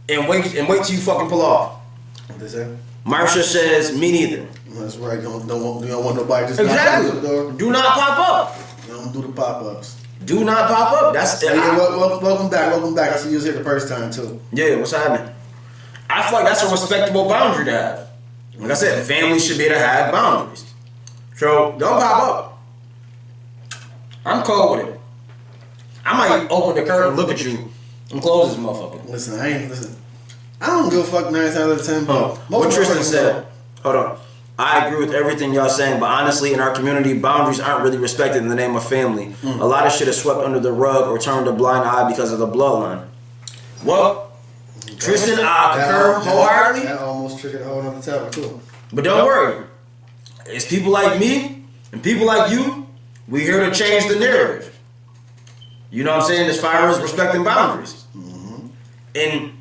and wait till you fucking pull off. What they say? Marsha says, me neither. That's right. You don't want nobody just Exactly. knocking on the door. Do not pop up. You don't do the pop-ups. Do not pop up. That's Hey, welcome back. I see you was here the first time too. Yeah, what's happening? I feel like that's a respectable boundary to have. Like I said, families should be able to have boundaries. So don't pop up. I'm cold with it. I might open the curtain, look at you, and close this motherfucker. Listen. I don't give a fuck 9 times out of 10. What Tristan said. Hold on. I agree with everything y'all saying, but honestly, in our community, boundaries aren't really respected in the name of family. A lot of shit is swept under the rug or turned a blind eye because of the bloodline. Well, Tristan, I concur wholeheartedly. That almost triggered a whole other topic too. But don't worry. It's people like me and people like you, we here to change the narrative. You know what I'm saying? As far as respecting boundaries. And,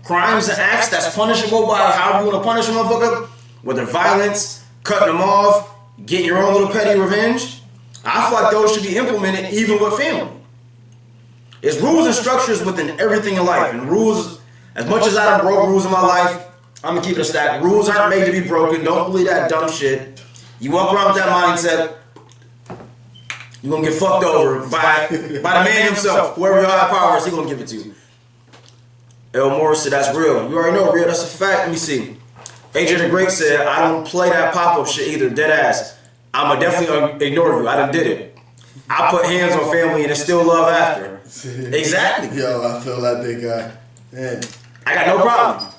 crimes and acts that's punishable by however you want to punish a motherfucker, whether violence, cutting them off, getting your own little petty revenge, I feel like those should be implemented even with family. It's rules and structures within everything in life. And rules, as much as I done broke rules in my life, I'm going to keep it a stack. Rules aren't made to be broken. Don't believe that dumb shit. You walk around with that mindset, you're going to get fucked over by the man himself. Whoever your high power is, he's going to give it to you. El Morris said, that's real. You already know, real. That's a fact. Let me see. AJ the Great said, I don't play that pop-up shit either. Dead ass. I'ma definitely ignore you. I done did it. I put hands on family and it's still love after. Exactly. Yo, I feel that big guy. Man. I got no problem.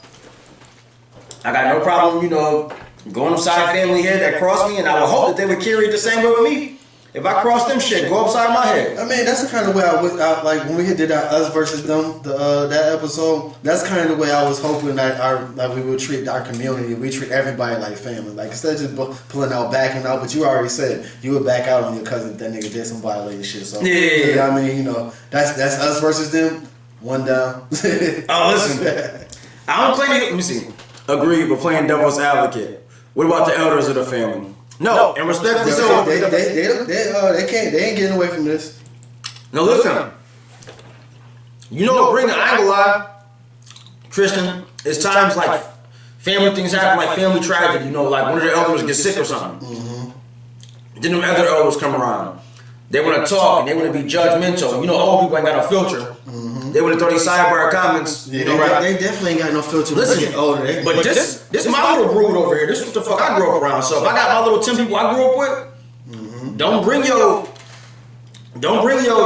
I got no problem, going upside family head that crossed me, and I would hope that they would carry it the same way with me. If I cross them shit, go upside my head. I mean, that's the kind of way I like when we did that us versus them, that episode. That's kind of the way I was hoping that we would treat our community. We treat everybody like family. Like instead of just pulling out, backing out. But you already said you would back out on your cousin if that nigga did some violated shit. So yeah. I mean, that's us versus them. One down. Oh, listen. I don't claim. Let me see. Agree, but playing devil's advocate. What about the elders of the family? No, and respectfully so. They ain't getting away from this. No, listen. Bring the, I ain't gonna lie. Tristan, it's times like family things happen, like family tragedy. You know, like one of the elders gets sick or something. Then them other elders come around. They want to talk and they want to be judgmental. You know, old people ain't got no filter. They want to throw these sidebar comments. Yeah, You know, right? they definitely ain't got no filter. Listen, but this my little brood over here. This is what the fuck I grew up around. So if I got my little 10 people I grew up with, don't bring your,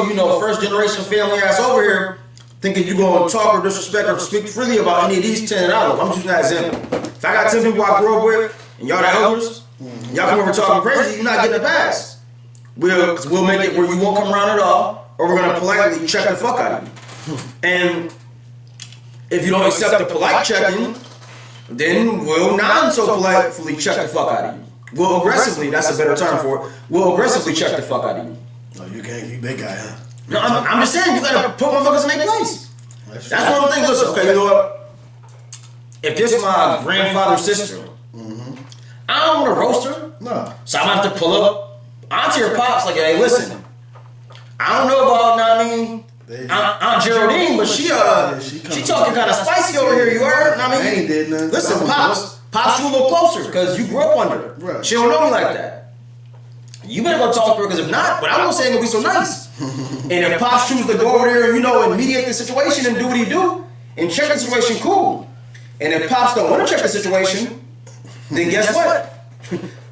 you know, first generation family ass over here thinking you gonna talk or disrespect or speak freely about any of these 10 others. I'm just not example. If I got 10 people I grew up with and y'all the elders, y'all come over talking crazy, you're not getting a pass. We'll make it where you won't come around at all, or we're gonna politely check the fuck out of you. And if you don't accept the polite checking, then we'll not so politely check the fuck out of you. We'll aggressively, that's a better term for it, we'll aggressively check the fuck out of you. No, you can't keep big guy, huh? No, I'm just saying, you gotta put motherfuckers in their place. That's one of the things, listen, okay, you know what? If this is my grandfather's sister, I don't wanna roast her. No. So I'm gonna have to pull up Auntie or Pops, like, hey, listen, I don't know about, know what I mean, Aunt Geraldine, but she talking kind of spicy over here, you heard? Know what I mean? I ain't did nothing. Listen, Pops you a little closer, because you grew up under her. Right. She don't know me like that. You better go talk to her, because if not, but I'm gonna say it gonna be so nice. And if Pops chooses to go over there, you know, and mediate the situation and do what he do, and check the situation, cool. And if Pops don't want to check the situation, then guess what?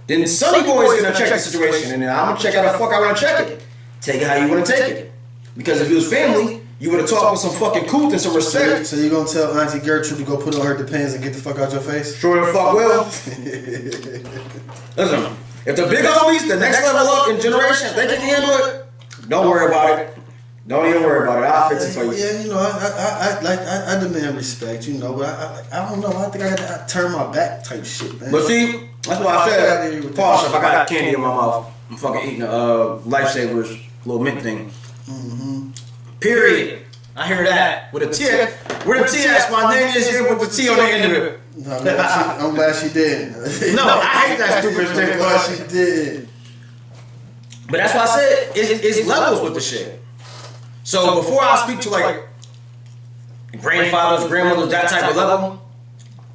Then Sonny Boy's gonna check the situation, and then I'm gonna check how the fuck I wanna check it. Take it how you wanna take it. Because if it was family, you would have talked with some fucking cool and some respect. So you gonna tell Auntie Gertrude to go put on her Depends and get the fuck out your face? Sure the fuck will. Listen, if the big homies, the next level up in generation, if they can handle it, don't worry about it. Don't even worry about it. I'll fix it for you. Yeah, you know, I demand respect, you know, but I don't know. I think I got to turn my back type shit, man. But see, that's why I said, pause, if I got candy in my mouth, I'm fucking eating a Lifesavers little mint thing. Period. I hear that. With a T. Where the T at? My name is here with the T on the end of it. No, I'm glad she did. No, I hate that stupid shit. I'm glad she did. But that's why I said it's levels with the shit. So before I speak to like grandfathers, grandmothers, that type of level,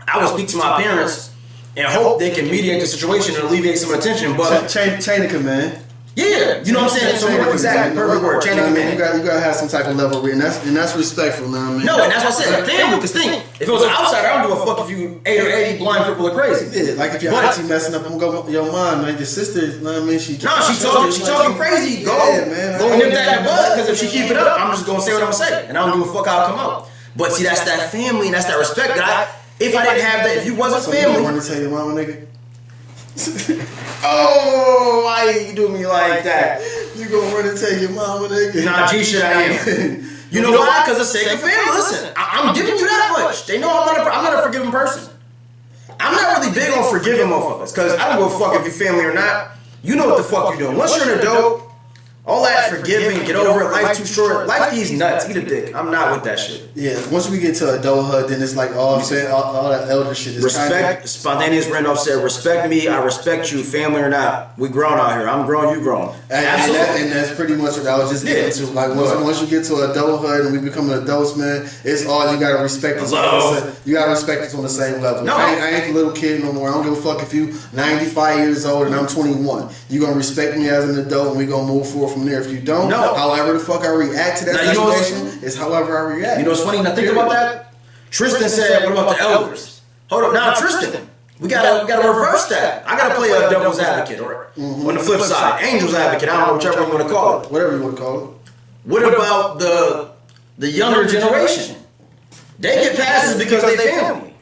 I would speak to my parents and hope they can mediate the situation and alleviate some of the tension. But chain of command. Yeah, you know what I'm saying? So exactly, perfect word, chain of command. You gotta have some type of level, and that's respectful, know what I mean? No, and that's what I said, family, because think, if it was an outsider, I don't give a fuck if you 8 or 80, blind, cripple, or crazy. Yeah, like if your auntie messing up, I'm gonna go, your mom, like your sister, you know what I mean? She talking crazy, go nip that in the bud, because if she keep it up, I'm just gonna say what I'm gonna say, and I don't give a fuck how it come out. But see, that's that family, and that's that respect that if I didn't have that, if you wasn't family. You want to tell your mama, nigga? Oh, why you do me like that? You gonna run and tell your mama, nigga? Nah, G shit, I am. You know why? Because of sake of family. Listen, I'm giving you that much. They know I'm not a forgiving person. I'm not really big on forgiving motherfuckers, because I don't give a fuck if you're family or not. You know what the fuck you doing. Once you're an adult, all that forgiving, get over it, life too short. Life these nuts, eat a dick. I'm not with that shit. Yeah, once we get to adulthood, then it's like all that elder shit is respect. Spontaneous Randolph said, respect me, I respect you, family or not. We grown out here. I'm grown, you grown. And that's pretty much what I was just getting to. Like once you get to adulthood and we become adults, man, it's all you gotta respect us. You gotta respect us on the same level. No. I ain't the little kid no more. I don't give a fuck if you 95 years old and I'm 21. You gonna respect me as an adult and we gonna move forward from there. If you don't, however the fuck I react to that situation is however I react. You know what's funny? Now think about that. Tristan said, "What about the elders?" Hold up, now Tristan, we gotta reverse that. I gotta play a devil's advocate, or on the flip side, angel's advocate. I don't know whichever you want to call it. Whatever you want to call it. What about the younger generation? They get passes because they family.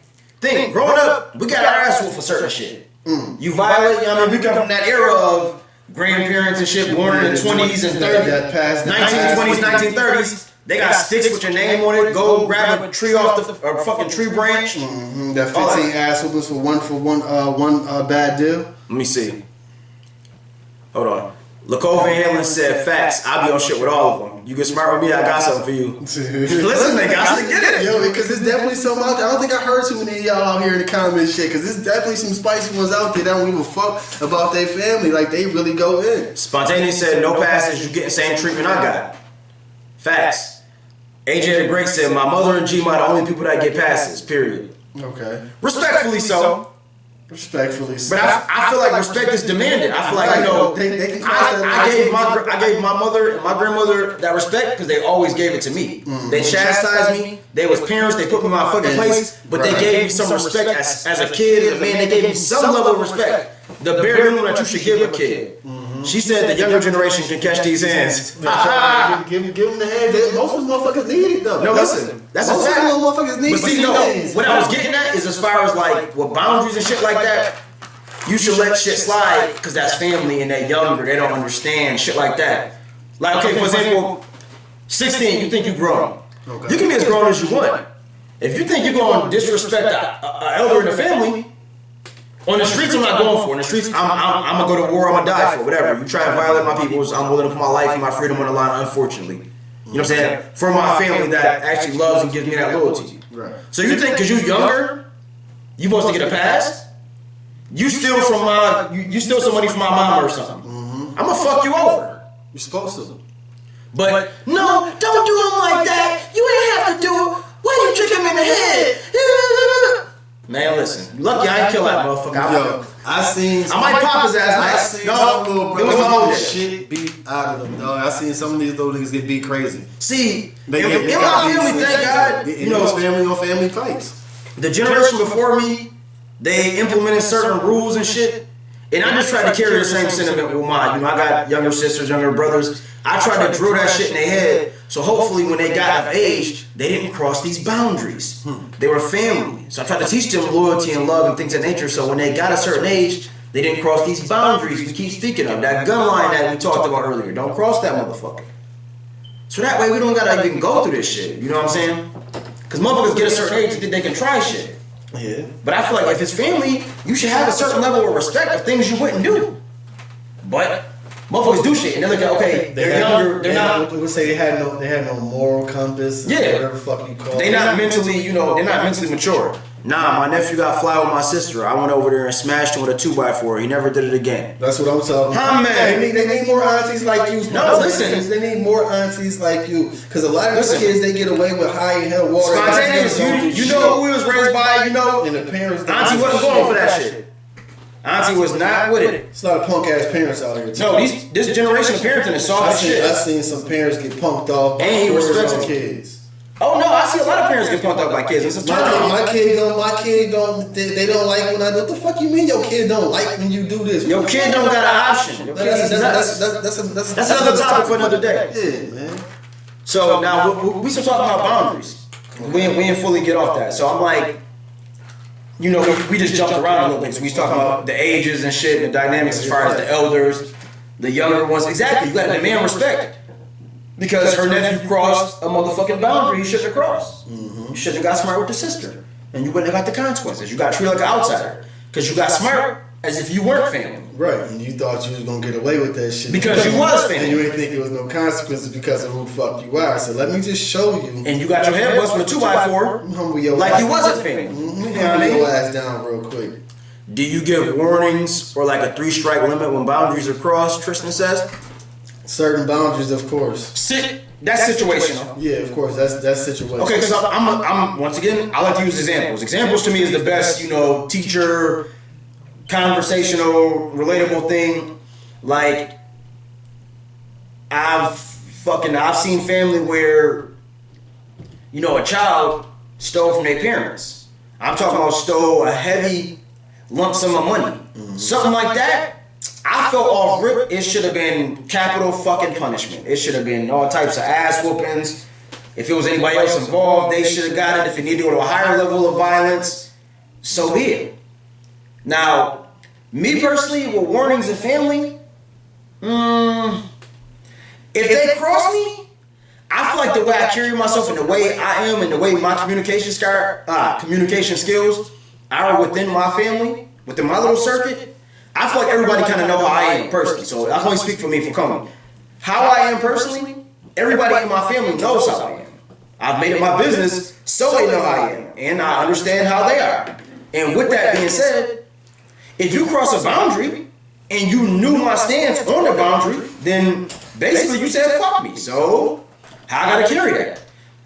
Think, growing up, we got our ass whooped for certain shit. You violate. You know what I mean, we come from that era of grandparents and shit born in the 20s and 30s, 1920s, 1930s. They got sticks with your name on it. Go grab a tree off the fucking tree branch. That 15 ass whoopers for one bad deal. Let me see. Hold on. Lakovian Hamlin said, facts, I be on shit with all of them. You get smart with me, I got something for you. Listen, they got to get it. Yo, because there's definitely some out there. I don't think I heard too many of y'all out here in the comments shit, because there's definitely some spicy ones out there that don't give a fuck about their family. Like, they really go in. Spontaneous said, no passes, you getting the same treatment I got. Facts. AJ the Great said, my mother and G-Ma are the only people that get passes, period. Okay. Respectfully so. Respectfully so. But I feel like respect is demanded. I feel like, you know, they can I gave my mother and my grandmother that respect because they always gave it to me. They chastised me. They was parents. They put me in my fucking place. But they gave me some respect as a kid. Man, they gave me some level of respect. The bare minimum that you should give a kid. She said the younger generation can catch these hands. Give them the hands. Most of the motherfuckers need it though. No, listen. That's a fact. Most of the motherfuckers need it. But see, no, what I was getting at is as far as like with boundaries and shit like that, you should let shit slide because that's family and they're younger. They don't understand shit like that. Like, okay, for example, 16, you think you grown. Okay. You can be as grown as you want. If you think you're going to disrespect an elder in the family, on the streets, I'm not going for. In the streets, I'm going to go to war, I'm going to die for, whatever. You try and violate my peoples, I'm willing to put my life and my freedom on the line, unfortunately. You know what I'm saying? For my family that actually loves and gives me that loyalty. Right. So you think because you're younger, you supposed to get a pass? You steal from my, you steal some money from my mom or something. I'm going to fuck you over. You're supposed to. But, no, don't do him like that. You ain't have to do it. Why you trick him in the head? Man, listen. You lucky I ain't kill that motherfucker. Yo, I seen. I might pop his ass. I seen No, some little it was my brothers own get shit. shit beat out of them, dog. I seen some of these little niggas get beat crazy. See, in They my get family, thank God, It you know, was family on family fights. the generation before me, they implemented certain rules and shit. And I just tried to carry the same sentiment with mine. You know, I got younger sisters, younger brothers. I tried to drill that shit in their head. So hopefully when they got of age, they didn't cross these boundaries. They were family. So I tried to teach them loyalty and love and things of nature. So when they got a certain age, they didn't cross these boundaries we keep speaking of. That gun line that we talked about earlier. Don't cross that motherfucker. So that way we don't gotta even go through this shit. You know what I'm saying? Because motherfuckers get a certain age and think they can try shit. Yeah. But I feel like if it's family, you should have a certain level of respect of things you wouldn't do. But motherfuckers do shit, and they're like, okay, they're younger, they're not. We would say they had no moral compass. Yeah. Whatever the fuck you call it. They not mentally, you know, they're not mentally mature. Nah, my nephew got fly with my sister. I went over there and smashed him with a 2x4. He never did it again. That's what I'm talking Huh, about. man? They need more aunties like you. No, listen. They need more aunties like you. Because a lot of these Listen. kids, they get away with high and hell water. Spontaneous. You know who we was raised by, you know? And the parents. Auntie wasn't going for that shit. Auntie was not with it. It's a lot of punk ass parents out here. Too. No, this generation of parenting is soft as shit. I've seen some parents get punked off by And he respects their them. kids. Oh no, I see a lot of parents get punked up by kids. It's a turn on. My kid don't. They don't like when I. What the fuck you mean? Your kid don't like when you do this? Your kid don't got an option. Your kid is nuts. That's another topic for another day. Yeah, man. So now we still talking about boundaries. We didn't fully get off that. So I'm like, you know, we just jumped around a little bit. So we was talking about the ages and shit, and the dynamics as far as the elders, the younger ones. Exactly, you got to demand respect. Because her nephew crossed a motherfucking boundary you shouldn't have crossed. You shouldn't have got smart with the sister. And you wouldn't have got the consequences. You got treated like an outsider. Because you got smart as if you weren't family. Right, and you thought you was gonna get away with that shit. Because you was And family. you didn't think there was no consequences because of who the fuck you are. So let me just show you. And you got your head bust with a 2x4 Humble your like ass. you wasn't family. Mhm. You know what I Humble mean? your ass down real quick. Do you give warnings or like a 3-strike limit when boundaries are crossed, Tristan says? Certain boundaries, of course. That's situational. Yeah, of course. That's situational. Okay, because I'm once again, I like to use examples. Examples to me is the best, you know, teacher, conversational, relatable thing. Like, I've seen family where, you know, a child stole from their parents. I'm talking about stole a heavy lump sum of money. Something like that. I felt off rip, it should have been capital fucking punishment. It should have been all types of ass whoopings. If it was anybody else involved, they should have got it. If it needed to go to a higher level of violence, so be it. Now, me personally, with warnings and family, if they cross me, I feel like the way I carry myself and the way I am and the way my communication skills are within my family, within my little circuit, I feel like everybody kind of know how I am personally. So I can only speak for me for coming. How I am personally, everybody in my family knows how I am. I've made it my business so they know how I am. And I understand how they are. And with that being said, if you cross a boundary and you knew my stance on the boundary, then basically you said fuck me. So how I gotta carry that?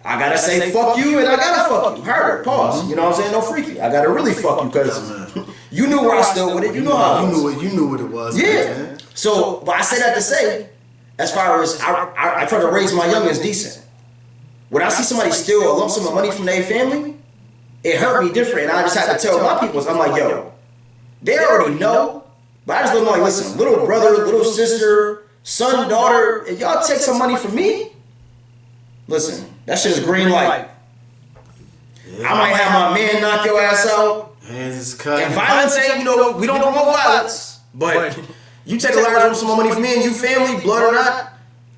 I gotta say fuck you and I gotta fuck you. Harder, pause. You know what I'm saying? No freaky. I gotta really fuck you because you knew where I stood with it. You know how it was. You knew what it was. Yeah. Man. So, but I say that to say, as far as I try to raise my youngins decent. When I see somebody steal a lump sum of money from their family, it hurt me different. And I just have to tell my people, I'm like, yo, they already know. But I just let them like, listen, little brother, little sister, son, daughter, if y'all take some money from me, listen, that shit is green light. I might have my man knock your ass out. Hands is cut. And violence ain't, we don't promote violence. But you take a large sum of money from me and you family, blood or not,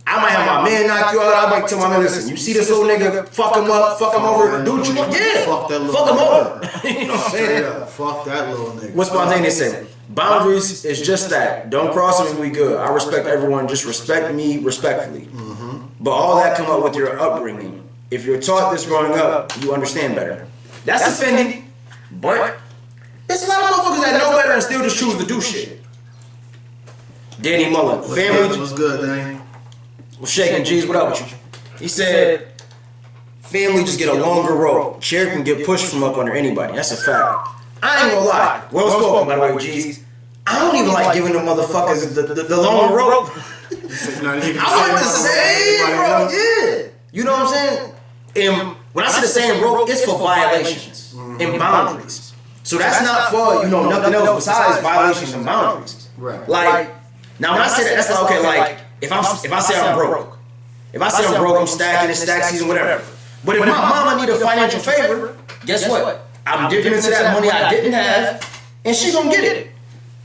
I might have my man knock you out. I might tell my man, listen, you see this little nigga, fuck him up, fuck him over, do what you want. Yeah, fuck that little fuck him nigga. over. You know what I'm saying? Fuck that little nigga. What's spontaneous say? Boundaries is just that. Don't cross them and we good. I respect everyone. Just respect me respectfully. But all that come up with your upbringing. If you're taught this growing up, you understand better. That's offending, but it's a lot of motherfuckers that know better and still just choose to do shit. Danny Mullen, family was good, Danny. was shaking. G's, what up with you? He said, family just get a longer rope. Chair can get pushed from up under anybody. That's a fact. I ain't gonna lie. Well spoken, by the way, G's. I don't even like giving them motherfuckers the longer rope. I want the same rope, yeah. You know what I'm saying? And when I say the same rope, it's for violations and boundaries. So that's not for, nothing else besides violations and boundaries. Right. Like, now when I say that, that's like, okay, like, if I say I'm broke, I'm stacking, it's stack season, whatever. But if my mama need a financial favor, guess what? I'm dipping into that money I didn't have, and she gonna get it.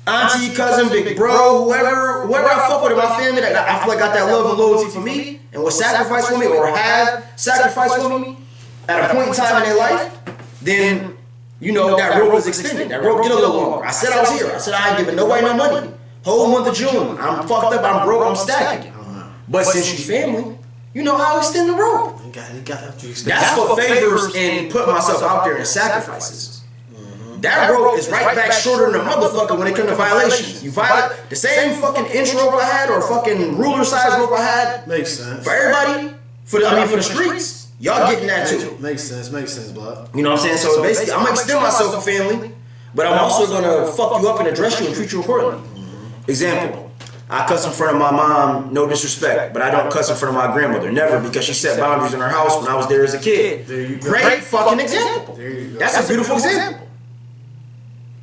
Auntie, cousin, big bro, whoever I fuck with in my family that I feel like got that love and loyalty for me and will sacrifice for me or have sacrificed for me at a point in time in their life, then that rope is extended. That rope get a little longer. I said I was here. I said I ain't giving nobody no money. Whole month of June, I'm fucked up, I'm broke, I'm stacking. But since you family, I'll extend the rope. That's for favors and put myself out there in sacrifices. That rope is right back shorter than a motherfucker when it comes to violations. You violate the same fucking inch rope I had or fucking ruler size rope I had. Makes sense. For everybody, for the streets, y'all getting that too. Makes sense, blood. You know what I'm saying? So basically, I'm gonna extend myself for family, but I'm also gonna fuck you up and address you and treat you accordingly. Example, I cuss in front of my mom, no disrespect, but I don't cuss in front of my grandmother, never, because she set boundaries in her house when I was there as a kid. Great fucking example. That's a beautiful example.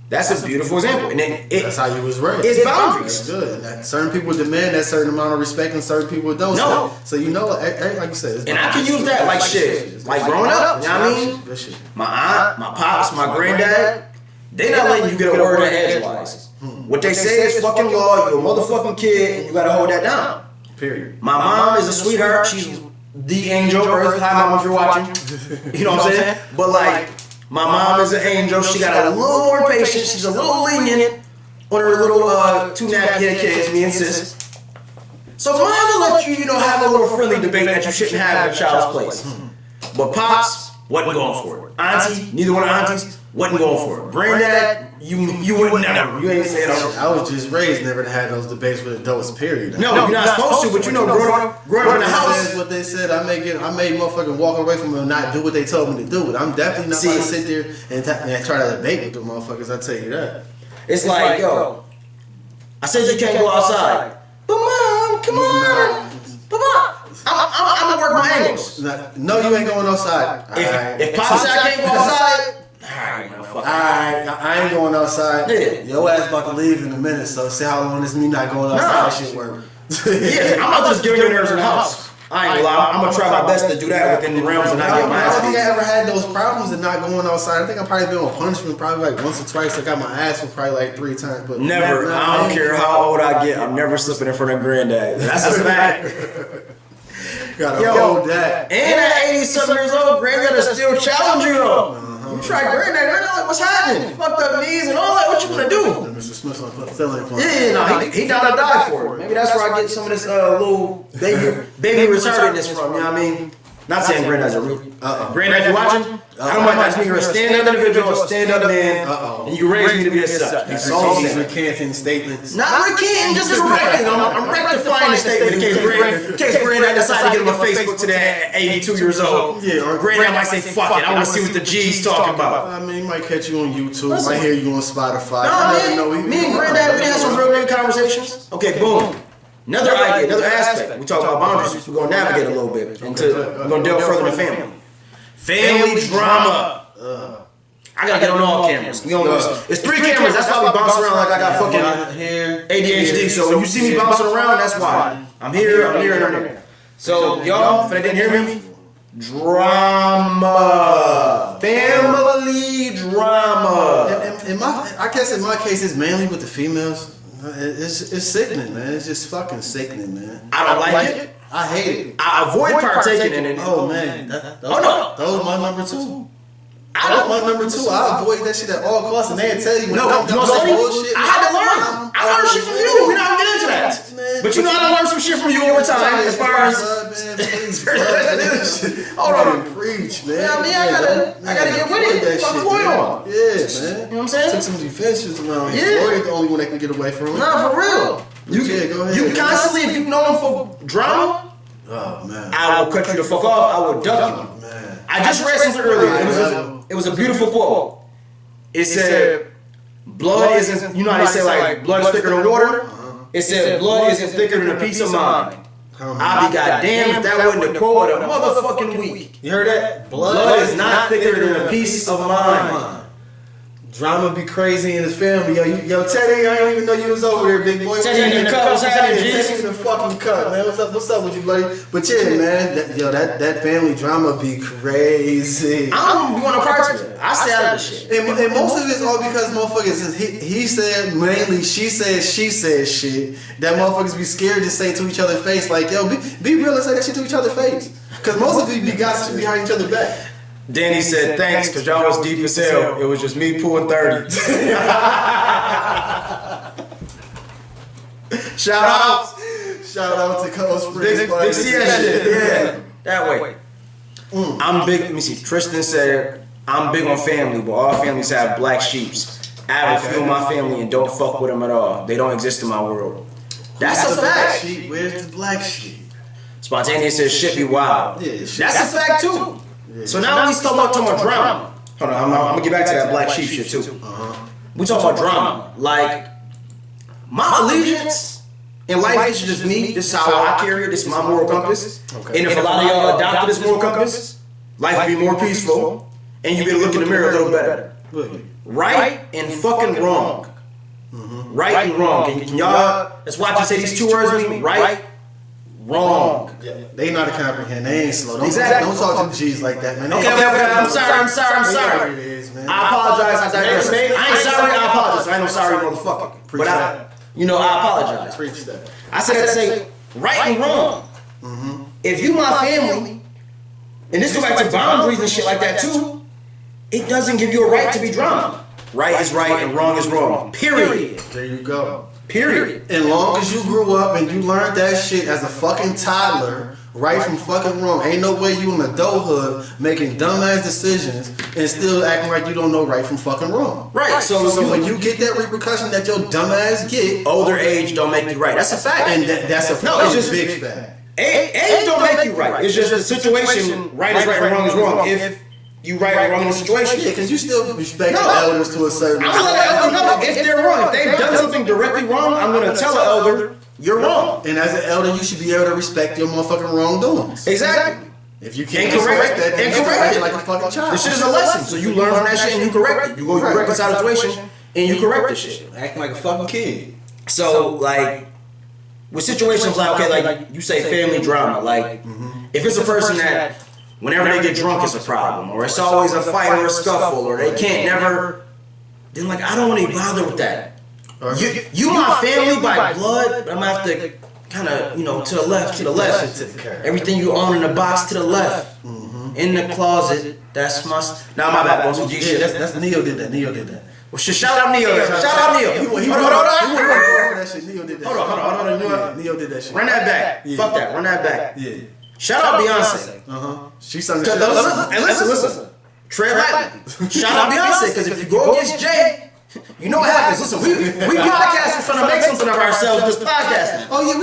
That's a beautiful example. And then that's how you was raised. It's boundaries. That's good. And certain people demand that certain amount of respect and certain people don't. No. So like you said. And I can use that like shit. Like growing up, you know what I mean? My aunt, my pops, my granddad, they not letting you get a word in edgewise. What they say is fucking law, you're a motherfucking kid, and you gotta hold that down. Period. My mom is a sweetheart, she's the angel. Hi mom if you're watching. You know what I'm saying? But like, my mom is an angel. She got a little more patience. She's a little lenient on her little two nappy-headed kids, me and sis. So mom will let you, have a little friendly debate that you shouldn't have in a child's place. But pops wasn't going for it. Auntie, neither one of aunties wasn't going for it. Granddad, you would never. You ain't saying that. I was just raised never to have those debates with adults. Period. No, you're not supposed to. But growing up in the house. That's what they said. I made motherfucking walk away from them and not do what they told me to do. But I'm definitely not going to sit there and try to debate with the motherfuckers. I tell you that. It's like, yo, I said you can't go outside. But mom, come on. But mom, I'm gonna work my angles. No, you ain't going outside. If Pop said I can't go outside, I ain't going outside. Yeah. Your ass about to leave in a minute, so see how long this me not going outside shit work. Yeah, I'm not just giving your nerves in the house. I ain't gonna lie, I'm gonna try my best to do that within the realms and not get my ass beat. I don't think I ever had those problems of not going outside. I think I probably been on punishment probably like once or twice. I got my ass for probably like 3 times. But never. I don't care how old I get. I'm never slipping in front of granddad. That's a fact. Gotta hold that. And at 87 years old, granddad is still challenging you though. You try granddad, like, what's happening? Fucked up knees and all that. What you gonna do? Mr. Smith's gonna put filling on. Yeah, he down to die for it. Maybe that's where I get some of this little baby retardedness from. You know what I mean? Not saying Granddad's a rude. Granddad, you watching? I don't mind that. You're a stand-up individual, a stand-up man, and you raised me to be as such. That's all I'm saying. Recanting statements. Not recanting, just correcting. I'm rectifying the statement in case Granddad decided to get on my Facebook today at 82 years old. Yeah, or Granddad might say, fuck it, I want to see what the G's talking about. I mean, he might catch you on YouTube, might hear you on Spotify. No, me and Granddad, we had some real nigga conversations. Okay, boom. Another idea, another aspect. We talk about boundaries. We're gonna navigate a little bit into. We're gonna delve further into family. Family drama. I gotta get on all cameras. It's 3 cameras. That's why we bounce around like I got fucking ADHD. So when you see me bouncing around, that's why. I'm here, and I'm here. So y'all, if they didn't hear me, drama, family drama. I guess in my case, it's mainly with the females. It's sickening, man. It's just fucking sickening, man. I don't like it. I hate it. I avoid partaking in it. Oh man, those my number 2. I avoid that shit at all costs, and they'll tell you when bullshit. I had to learn. I learned shit from you. We're not gonna get into that. But you know, I learned some shit from you over time. As far as hold on, preach, man. Yeah, I gotta get with it. Put Floyd on. Yeah, man. You know what I'm saying? Took some defenses around here. Floyd ain't the only one that can get away from it. Nah, for real. Go ahead. You constantly, if you know him for drama, oh man, I will cut you the fuck off. I will duck you. Man. I just read something earlier. It was a beautiful quote. It said, blood isn't, you know how they say like blood is thicker than water? It said blood isn't thicker than a piece of mind. I'll be goddamn if that wasn't the quote of the motherfucking week. You heard that? Blood is not thicker than a piece of mind. Drama be crazy in his family. Yo, Teddy, I don't even know you was over there, big boy. Teddy in the cut, what's happening, G? Teddy in the fucking cut, man. What's up with you, buddy? But yeah, man, that family drama be crazy. I don't want to part of it. I stay out of this shit. And most of it's all because motherfuckers is he said mainly she said shit that motherfuckers be scared to say to each other's face, like, yo, be real and say that shit to each other's face. Cause most of it be gossiping behind each other's back. Danny said, thanks, because y'all was deep as hell. It was just me pulling 30. Shout out to Cold Springs. Big C that shit. Yeah. That way. I'm big. Let me see. Tristan said, I'm big on family, but all families have black sheeps. I have a few in my family and don't fuck with them at all. They don't exist in my world. That's a fact. Where's the black sheep? Spontaneous says shit be wild. Yeah, that's a fact too. So now we talking about drama. Hold on, I'm gonna get back to that black sheep shit too. We talking about drama. Like, my allegiance in life is just me. This is how I carry it. This is my moral compass. And if a lot of y'all adopted this moral compass, life would be more peaceful, and you'd be able to look in the mirror a little better. Right and fucking wrong. Right and wrong. Can y'all, let's watch you say these 2 words with me. Right, wrong. Yeah, they know how to comprehend. They ain't slow. Don't talk to the G's like that, man. Okay. I'm sorry. I apologize. I ain't sorry. I apologize. I ain't no sorry motherfucker. But I apologize. Preach that. I said to say right and wrong. If you my family, and this goes back to boundaries and shit like that too, it doesn't give you a right to be drama. Right is right and wrong is wrong. Period. There you go. Period. As long as you grew up and you learned that shit as a fucking toddler, right from fucking wrong, ain't no way you in adulthood making dumbass decisions and still acting like you don't know right from fucking wrong. Right. So when you get that repercussion that your dumbass get, older age don't make you right. That's a fact. And that's a it's just big fact. Age don't make you right. It's just the situation. Right is right and wrong is wrong. If you right or wrong in the situation. Yeah, because you still respect the elders to a certain extent. I'm gonna let the elder know if they're wrong. If they've done something directly wrong, I'm gonna tell the elder you're wrong. And as an elder, you should be able to respect your motherfucking wrongdoings. Exactly. If you can't correct that, then you act like a fucking child. This shit is a lesson. So you learn from that shit and you correct it. You go reconcile the situation and you correct the shit. Acting like a fucking kid. So like with situations like you say family drama, like if it's a person that whenever they get drunk it's a problem, or it's always a fight or a scuffle, or they can't never, then like I don't want to be bothered with that. You my family by blood, but I'm gonna have to kind of, to the left. Everything you own in the box to the left. In the closet, that's my... Nah, my bad, boss. Yeah, that's Neo did that. Well, shout out Neo. Hold on. Neo did that shit. Neo did that shit. Run that back. Fuck that. Run that back. Yeah. Shout out Beyonce. She sung And the listen. Tread lightly. Shout out Beyonce, because if you go against Jay, you know what happens. Listen, we podcast trying to make something of ourselves just podcasting. Oh yeah,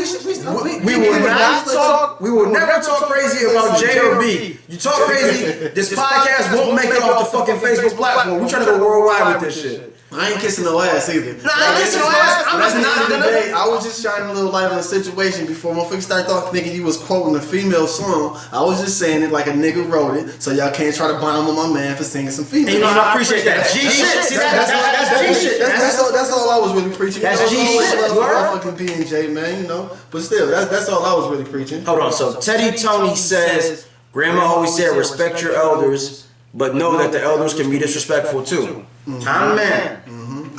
We will never talk crazy about J or B. You talk crazy, this podcast won't make it off the fucking Facebook platform. We're trying to go worldwide with this shit. I ain't kissing no ass either. No, I ain't kissing no ass. I'm just not gonna. I was just shining a little light on the situation before motherfuckers started thinking you was quoting a female song. I was just saying it like a nigga wrote it, so y'all can't try to bomb on my man for singing some female. And I appreciate that. G shit. See, that's G shit. That's all I was really preaching. That's G shit. Fucking B&J, man, you know. But still, that's all I was really preaching. Hold on. So Teddy Tony says, Grandma always said, respect your elders, but know that the elders can be disrespectful too. I'm man.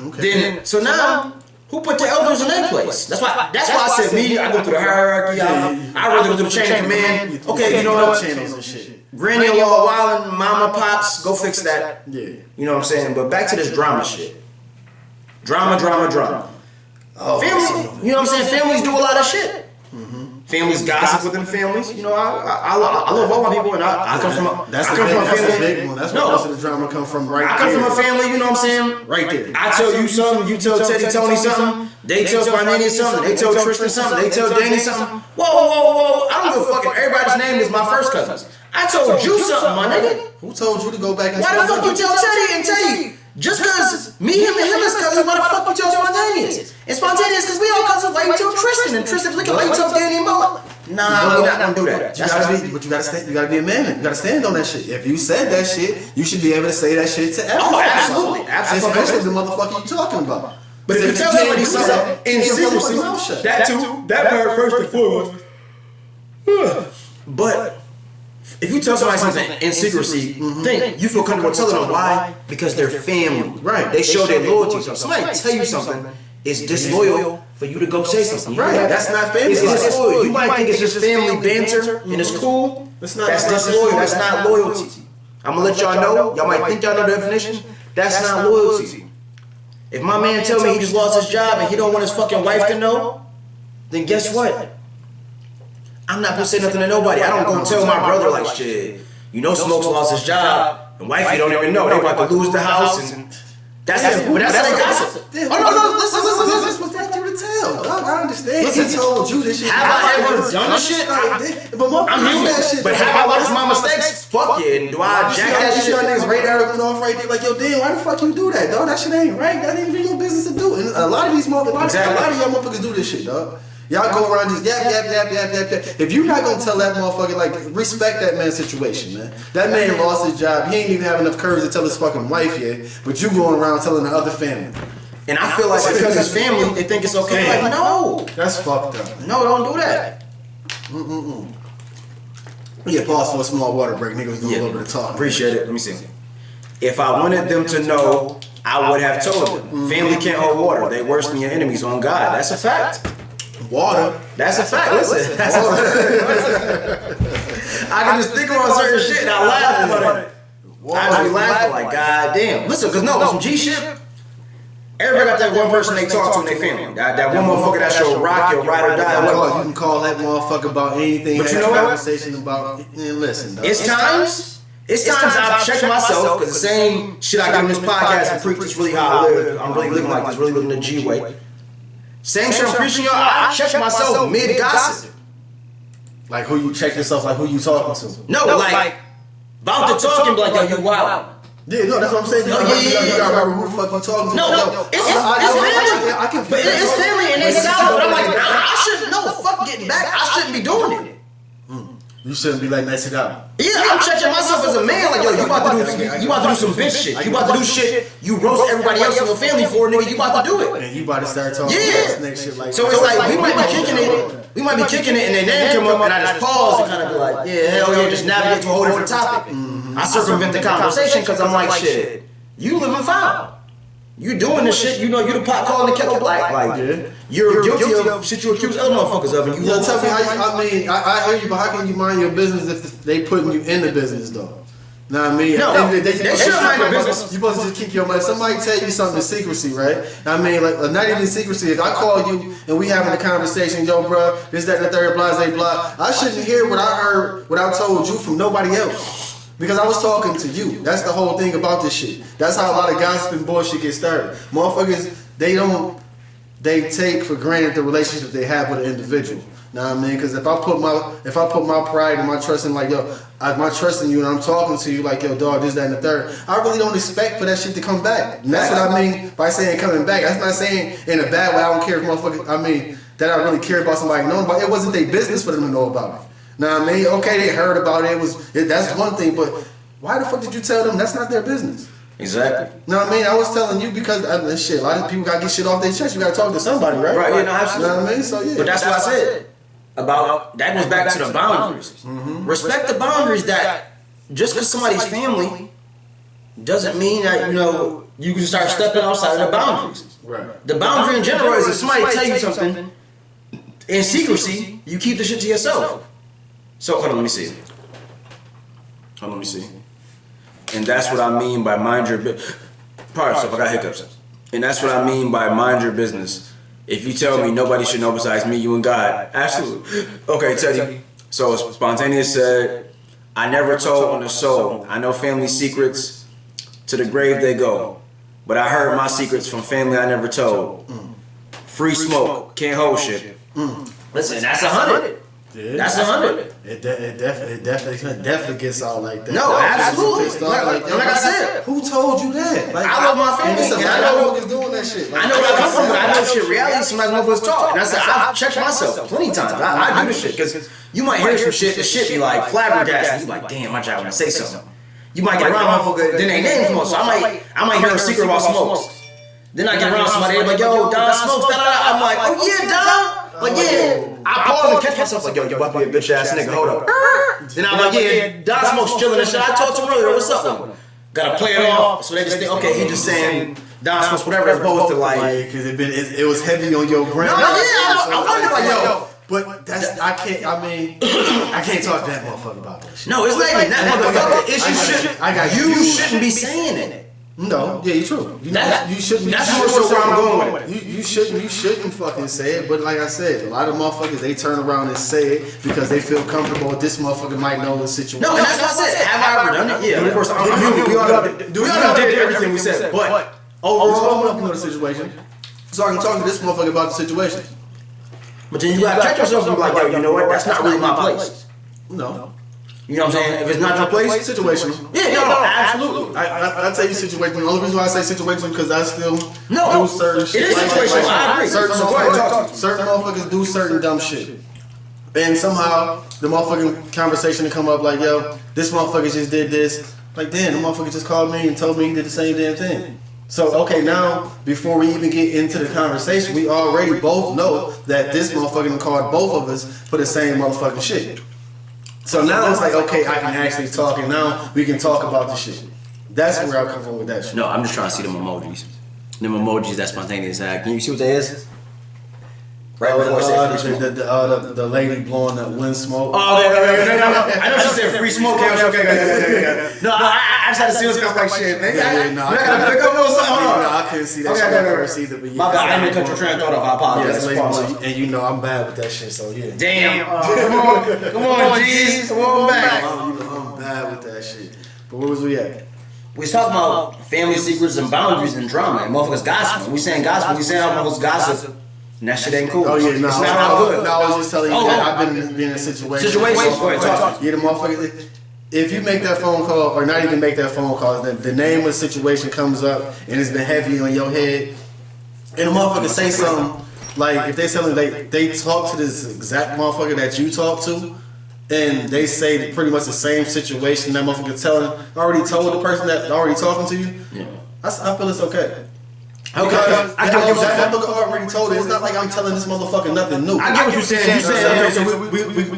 Okay. Then so now, who put the elders in their place? That's why I said me. I go through the hierarchy. I rather go through the chain of command. Okay, you know what? Channels and shit. Granny-in-law wildin', mama pops, go fix that. Yeah. You know what I'm saying? But back to this drama shit. Drama. Oh, Family, you know what I'm saying? Families do a lot of shit. Families gossip within families. You know, I love all my people, and I come from a That's I the come big, from a that's the family. big one. That's where most of the drama come from, right I come there. from a family, you know what I'm saying? Right there. I tell you something, you tell Teddy Tony something, they tell Spontaneous something, they tell Tristan something, they tell Danny something. Whoa. I don't give a fuck if everybody's name is my first cousin. I told you something, my nigga. Who told you to go back and Why the fuck you tell Teddy and Teddy? Just cause me, him, and him is cousins, why the fuck you tell Spontaneous? And Spontaneous cause we all cousins, why you tell Tristan? And Tristan's looking why you tell Danny and Mo? Nah, we're not gonna do that. But you gotta be a man. You gotta stand on that shit. If you said that shit, you should be able to say that shit to everyone. Oh, absolutely. Especially the motherfucker you talking about. But if you tell somebody something in secrecy, that part first and foremost. But if you tell somebody something in secrecy, think you feel comfortable telling them why? Because they're family. Right. They show their loyalty. So if somebody tell you something, it's disloyal for you to go say something. Right. That's not family. It's disloyal. You might think it's just family banter and it's cool. That's disloyal. That's not loyalty. I'm gonna let y'all know. Y'all might think y'all know the definition. That's not loyalty. If my man tell me he just lost his job and he don't want his fucking wife to know, then guess what? I'm not gonna say nothing to nobody. I don't go tell my brother like shit. You know Smokes lost his job, and wifey don't even know. They about to lose the house, and that's it. But that's how they gossip. Oh no, listen. What's that you to tell? Dog, I understand. Listen, He told you this shit. have I ever done this shit? I'm human. But have I watched my mistakes? Fuck yeah. And do I jack that shit? Your niggas radar went off right there. Like, yo, damn, why the fuck you do that, dog? That shit ain't right. That ain't even your business to do. And a lot of these motherfuckers, a lot of y'all motherfuckers do this shit, dog. Y'all go around just yap. If you're not gonna tell that motherfucker, like, respect that man's situation, man. That man lost his job. He ain't even have enough courage to tell his fucking wife yet. But you going around telling the other family. And I feel like because it's family, they think it's okay. Like, no. That's fucked up. No, don't do that. Yeah, pause for a small water break. Nigga was doing a little bit of talking. Appreciate it. Let me see. If I wanted them to know, I would have told them. Family can't hold water. They worse than your enemies on God. That's a fact. Water. That's a fact. Listen. I can just think about certain shit and I laugh about it. I just be laughing like, God damn. Listen, cause no, some G shit. Everybody got that one person they talk to in their family. That one motherfucker that show rock your ride or die. You can call that motherfucker about anything. But you know what? Conversation about. Man, listen. Dog. It's times I've checked myself because the same shit I do in this podcast and preach is really how I live. I'm really living like this, really living the G way. Same shit I'm preaching, y'all. I check myself mid gossip. Like who you check yourself, like who you talking to. No, like about to talk and be like, yo, you wild. Yeah, no, that's what I'm saying. You gotta remember who the fuck you talking to. No, it's family. But it's family and they solid. But I'm like, I shouldn't know. Fuck getting back. I shouldn't be doing it. You shouldn't be like, nice it out. Yeah, I'm checking myself as a man. Like, yo, you about to do some bitch shit. You about to do shit you roast everybody else in your family for, nigga. You about to do it. And you about to start talking next shit like. So it's like we might be kicking it, and then they come up, and I just pause and kind of be like, yeah, hell yeah, just navigate to a whole different topic. I circumvent the conversation because I'm like, shit, you living foul. You doing this shit, you know, you the pot calling the kettle black. Like, you're guilty of shit you accuse other motherfuckers of, and you tell me how I hear you, but how can you mind your business if they putting you in the business though? Know what I mean? No, At the end of the day, they should mind their business. You supposed to just keep your money. Somebody tell you something in secrecy, right? I mean, like not even in secrecy. If I call you and we having a conversation, yo, bro, this, that, and the third, blah, blah, blah. I shouldn't hear what I heard, what I told you from nobody else. Because I was talking to you. That's the whole thing about this shit. That's how a lot of gossip and bullshit get started. Motherfuckers, they take for granted the relationship they have with an individual. Know what I mean? Because if I put my pride and my trust in, like, yo, my trust in you, and I'm talking to you like, yo, dog, this, that, and the third, I really don't expect for that shit to come back. And that's what I mean by saying coming back. That's not saying in a bad way. I don't care if motherfuckers. I mean that I really care about somebody knowing about it. It wasn't their business for them to know about it. Know what I mean? Okay, they heard about it. That's one thing, but why the fuck did you tell them? That's not their business. Exactly. Know what I mean? I was telling you because shit. A lot of people gotta get shit off their chest. You gotta talk to somebody, right? Right. Yeah. No, absolutely. Know what I mean? So yeah. But that's what I said. About that goes back to the boundaries. Respect the boundaries. That just because somebody's family doesn't mean that you can start stepping outside of the boundaries. Right. The boundary in general is if somebody tell you something in secrecy, you keep the shit to yourself. So hold on, let me see. And that's what I mean by mind your business. Pardon yourself, I got hiccups. And that's what I mean by mind your business. If you tell me nobody should know besides me, you, and God, absolutely. Okay, Teddy. So Spontaneous said, I never told on the soul. I know family secrets, to the grave they go. But I heard my secrets from family I never told. Free smoke, can't hold shit. Listen, that's 100. Yeah. That's 100. It definitely gets all like that. No, absolutely. Like I said, who told you that? Like, I love my family. It's a lot of motherfuckers doing that shit. Like, I know where I come from, but I know shit. Reality, sometimes motherfuckers talk. And I said, I've checked myself plenty of times. I do this shit. Because you might hear some shit, the shit be like flabbergasted. You like, damn, my job when I say something. You might get around motherfucker, then they name come up. So I might hear a secret about Smokes. Then I get around somebody, they like, yo, Don Smokes, da-da-da. I'm like, oh yeah, Don. Like, yeah. I pause and catch myself like, yo, you about to be a bitch ass nigga, hold up. Then I'm like, yeah, Don Smokes chilling and shit. I talked to him earlier, what's up with him? Gotta play it off, so they just think, okay, he just saying Don Smokes, whatever, as opposed to like, because it was heavy on your brain. No, yeah, I wonder, like, yo. But I can't talk to that motherfucker about that shit. No, it's not even that motherfucker. You shouldn't be saying it. No, yeah, you're true. You shouldn't. That's more so where I'm going with it. You shouldn't fucking say it. But like I said, a lot of motherfuckers, they turn around and say it because they feel comfortable. This motherfucker might know the situation. No, and that's what I said. Have I ever done it? Yeah, of course. We all did everything we said, but overall, I know the situation, so I can talk to this motherfucker about the situation. But then you gotta check yourself and be like, yo, you know what? That's not really my place. No. You know what I'm saying? If it's not your place, situational. Yeah, no, absolutely. I tell you situational. The only reason why I say situational because I still do certain shit. It is situational. I agree. Certain motherfuckers do certain dumb shit. And somehow the motherfucking conversation to come up like, yo, this motherfucker just did this. Like, damn, the motherfucker just called me and told me he did the same damn thing. So, okay, now, before we even get into the conversation, we already both know that this motherfucking called both of us for the same motherfucking shit. So now it's like, okay, I can actually talk, and now we can talk about the shit. That's where I come from with that shit. No, I'm just trying to see them emojis. Them emojis that Spontaneous had. Can you see what that is? Right before I said free smoke. The lady blowing that wind smoke. Oh, no. I know she said free smoke. Okay. No, I just had to see what's going on. Like, shit, man. I gotta pick up on something. Hold on. I couldn't see that shit first either, but yeah. My bad, I didn't cut your train of thought off. I apologize. And you know I'm bad with that shit, so yeah. Damn. Come on, G's. Come on back. I'm bad with that shit. But where was we at? We was talking about family secrets and boundaries and drama and motherfuckers gossiping. We saying gossip. We saying how motherfuckers gossip. And that shit ain't cool. Oh yeah, no. It's not all good. No, I was just telling you that I've been in a situation. Go ahead, talk. Yeah, the motherfucker. If you make that phone call, or not even make that phone call, the name of the situation comes up and it's been heavy on your head, and the motherfucker say something like, if they tell them they talk to this exact motherfucker that you talk to, and they say pretty much the same situation, that motherfucker already told the person that already talking to you. Yeah. I feel it's okay. Because that motherfucker already told it. It's not like I'm telling this motherfucker nothing new. I get what you're saying. You saying, okay, so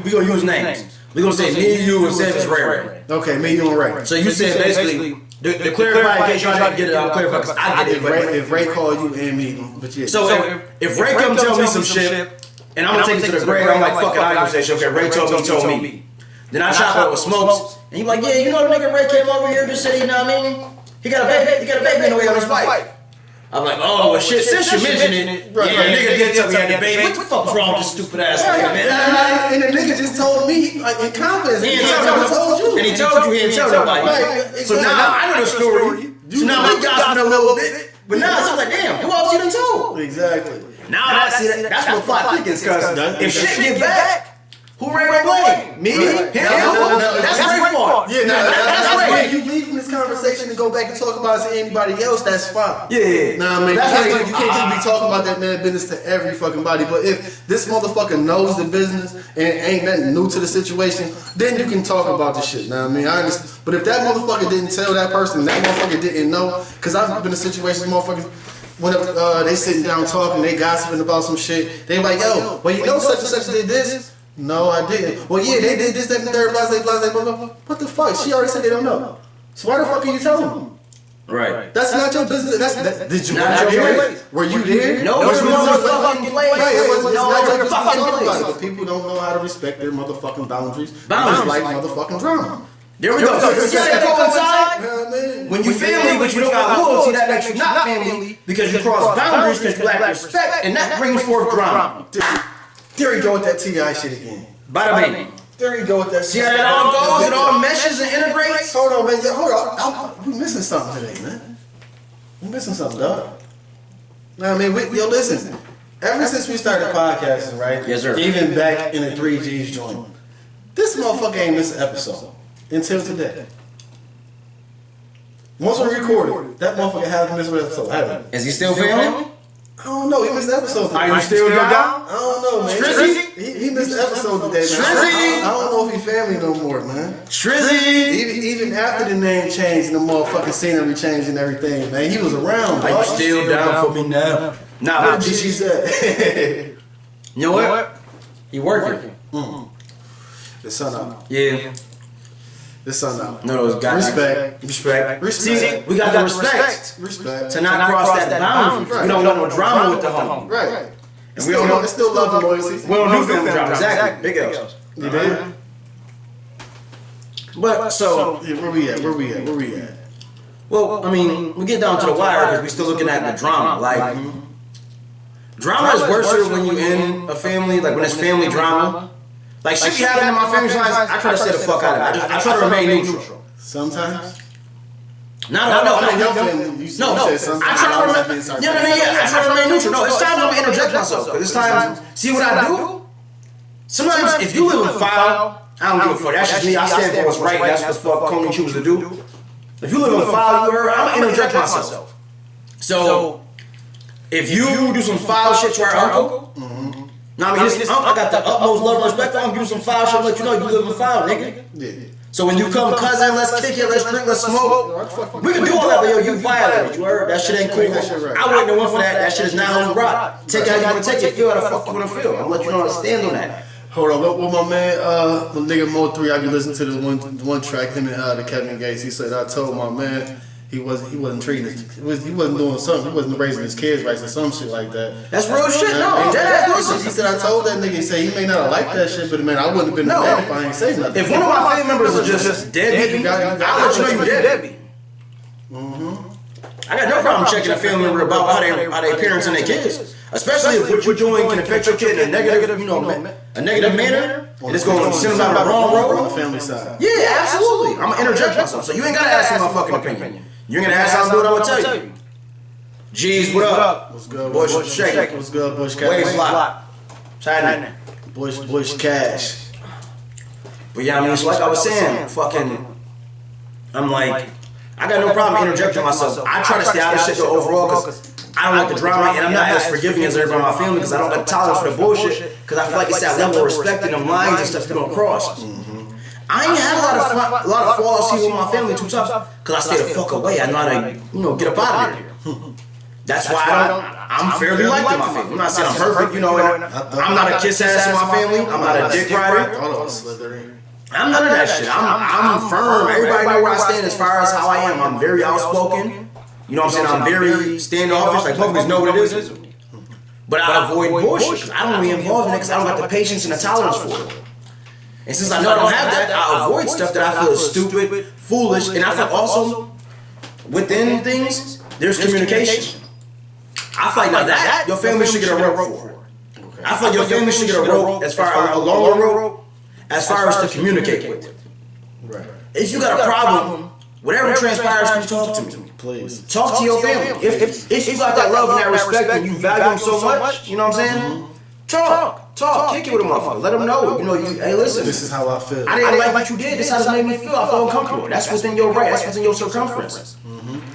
we gonna use names. We gonna say me, you, and Sam is Ray Ray. Okay, me, you, and Ray. So you said basically, to clarify, in case y'all didn't get it, I'll clarify because I get it. If Ray called you and me, but yeah. So if Ray come tell me some shit, and I'm gonna take it to the grave, I'm like, fuck it, I ain't gonna say shit. Okay, Ray told me. Then I chop up with Smokes, And you like, yeah, you know the nigga Ray came over here just said, you know what I mean? He got a baby in the way on his wife. I'm like, oh, well, shit, since you mentioned it, yeah, nigga did tell me he had a baby. What the fuck's wrong with this stupid ass nigga, man? And the nigga just told me, like, in confidence. He told you. And he told you he didn't tell nobody. So now I know the story. So now we gossiping a little bit. But now it's like, damn, who else you done told? Exactly. Now that's what plot thickens, cuz if shit get back, who Ray gonna blame? Me? Him? That's Ray's fault. Yeah, that's Ray. Ray. You leave from this conversation and go back and talk about it to anybody else, that's fine. Yeah. Nah, I mean, That's you Ray. can't just be talking about that man business to every fucking body. But if this motherfucker knows the business and ain't nothing new to the situation, then you can talk about the shit. Now, I mean, I understand. But if that motherfucker didn't tell that person, that motherfucker didn't know, because I've been in situations, motherfuckers, whenever they sitting down talking, they gossiping about some shit, they like, yo, well, you know such and such did this? No, I didn't. Well, yeah, they did this, that, and the third, blah, blah, blah. What the fuck? She already said they don't know. So why the fuck are you telling them? Right. That's not your business. Did you Not watch your your place. Were you there? No, Was it's you your there? motherfucking place. Right, it wasn't No, not it's your your fucking fucking place. place. But people don't know how to respect their motherfucking boundaries. Boundaries. Like motherfucking drama. There we go. So you got that coincide? You know what I mean? When you family, but you don't got loyalty, that makes you not family because you cross boundaries because you lack respect, and that brings forth drama. There you go with that T.I. shit again. Bada bing. There you go with that. See how that all goes? It all meshes and integrates? Hold on, man. Yeah, hold on. We missing something today, man. We missing something, dog. Now, I mean, yo, listen. Ever since we started podcasting, right? Yes, sir. Even back in the 3G's joint, this motherfucker ain't missed an episode until today. Once we recorded, that motherfucker hasn't missed an episode, haven't he? Is he still family? I don't know. He missed the episode today. Are you still down? I don't know, man. Strizzy? He missed the episode today, man. Strizzy? I don't know if he family no more, man. Strizzy? Even after the name changed and the motherfucking scenery changed and everything, man, he was around. Are you dog. still down for me now? Nah, What but did she say? you know what? He working. The sun out. Yeah. The sun out. No, those guys. Respect. Respect. See, we got the respect Respect. to not cross that boundary. We don't want no drama with the homie. Right. And we don't know. It's still love and loyalty. We don't do family drama. Exactly. Big L's. You did? But so, Yeah, where we at? well, I mean, we get down to the wire because we're still looking at the drama. Like, drama is worse when you in a family, like when it's family drama. Like, shit be happening in my family's lives, I try to stay the fuck out of it. I try to remain neutral. Sometimes. No. Your family, you said I sometimes. try to remain, I try to remain neutral. No, it's times I'm gonna interject myself. Cause it's times, see what I do? Sometimes if you live in foul, I don't give a fuck. That's just me. I stand for what's right. That's what the fuck Coney chooses to do. If you live in foul, you heard, I'm gonna interject myself. So if you do some foul shit to our uncle, now I mean, this uncle, I got the utmost love and respect for him. Do some foul shit, let you know you live in foul, nigga. Yeah. So when you come, cousin, let's kick it, let's drink, let's smoke. We can do all that, but yo, you violated. You heard? That shit ain't cool. I wouldn't have went for that. That shit is now on the rock. Take it how you want to take it. Feel how the fuck you want to feel. I'm gonna let you know how to stand on that. Hold on, what my man, the nigga Mo3, I be listening to the one track, him and the Kevin Gates. He said, I told my man he wasn't treating he wasn't doing something, he wasn't raising his kids right or some shit like that. That's real shit, no. He said, I told that nigga, he said he may not have liked that shit, but man, I wouldn't have been a man if I ain't say nothing. If one of my family members is just deadbeat, I'll let you know you deadbeat. I got no problem checking a family member about how they parents and their kids. Especially if what you're doing can affect your kid in a negative, a negative manner, and it's going to send them down the wrong road. On the family side. Yeah, absolutely. I'm gonna interject myself. So you ain't gotta ask me my fucking opinion. You're gonna ask how I'm doing, I'm gonna tell you. G's, what up? What's good? Bush, shake. What's good, Bush Cash? Waves lock. Tighten. Bush Cash. But yeah, I mean, it's like I was saying, I'm like, I got no problem interjecting myself. I try to stay out of shit though overall because I don't like the drama and I'm not as forgiving as everybody in my family because I don't got tolerance for the bullshit because I feel like it's that level of respect and them lines and stuff you don't cross. I ain't had a lot of fallouts here with my family too tough because I stay the fuck away. I know how to, get up out of here. That's why I'm fairly liked in my family. I'm not saying I'm perfect, and I'm not a kiss ass in my family. I'm not a dick rider. I'm none of that shit. I'm firm. Everybody know where I stand as far as how I am. I'm very outspoken. You know what I'm saying? I'm very standoffish. Like motherfuckers know what it is. But I avoid bullshit because I don't be involved in it because I don't got the patience and the tolerance for it. And since I know I don't have that, I avoid stuff that I feel is stupid, foolish, and I feel also within things, there's communication. I feel like that your family should get a rope for. I feel like your family should get a rope as far as a longer rope, as far as to communicate with. Right. If you got a problem, whatever transpires, can talk to me. Please. Talk to your family. If you got that love and that respect and you value them so much, you know what I'm saying? Talk, kick it with a motherfucker. Let them know. Hey, listen. This is how I feel. I didn't like what you did. This is how it made me feel. I feel uncomfortable. That's within your right. That's within your circumference.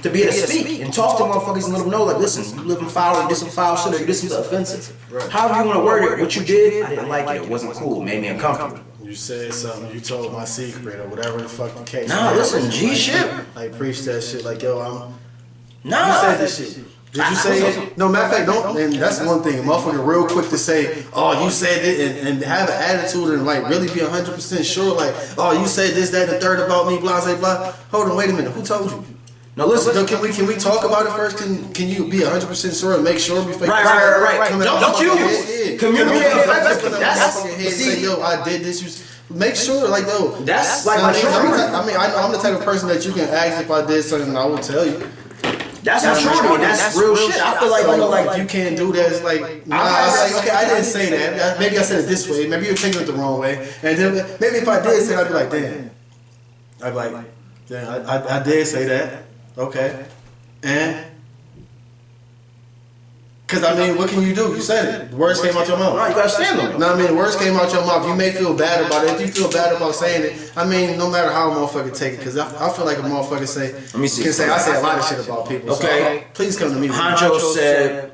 To be able to speak and talk to motherfuckers and let them know, like, listen, you live in foul, you did some foul shit, or you did something offensive. However you want to word it, what you did, I didn't like it. It wasn't cool. It made me uncomfortable. You said something, you told my secret, or whatever the fuck the case. Nah, listen, G shit. Like, preach that shit. Like, yo, Nah. You said this shit. Did you say it? No, matter of fact, don't. And that's one thing. A motherfucker real quick to say, oh, you said it, and have an attitude and like really be 100% sure. Like, oh, you said this, that, and the third about me, blah, blah, blah. Hold on, wait a minute. Who told you? No, listen. No, can we talk about it first? Can you be 100% sure and make sure before you right. Don't you communicate effectively. That's say, yo, I did this. Make sure, like, yo, that's like my I'm the type of person that you can ask if I did something, and I will tell you. That's maturity. That's real shit. I feel like you can't do that. It's like, nah, I was like, okay, I didn't say that. Maybe I said it this way. Maybe you're taking it the wrong way. And then maybe if I did say it, I'd be like, damn. I'd be like, damn, I did say that. Okay. And? Because, I mean, what can you do? You said it. The words came out your mouth. Right, you gotta stand on it. No, I mean, the words came out your mouth. You may feel bad about it. If you feel bad about saying it, I mean, no matter how a motherfucker take it, because I feel like a motherfucker say, I say a lot of shit about people. Okay. So please come to me. Honcho said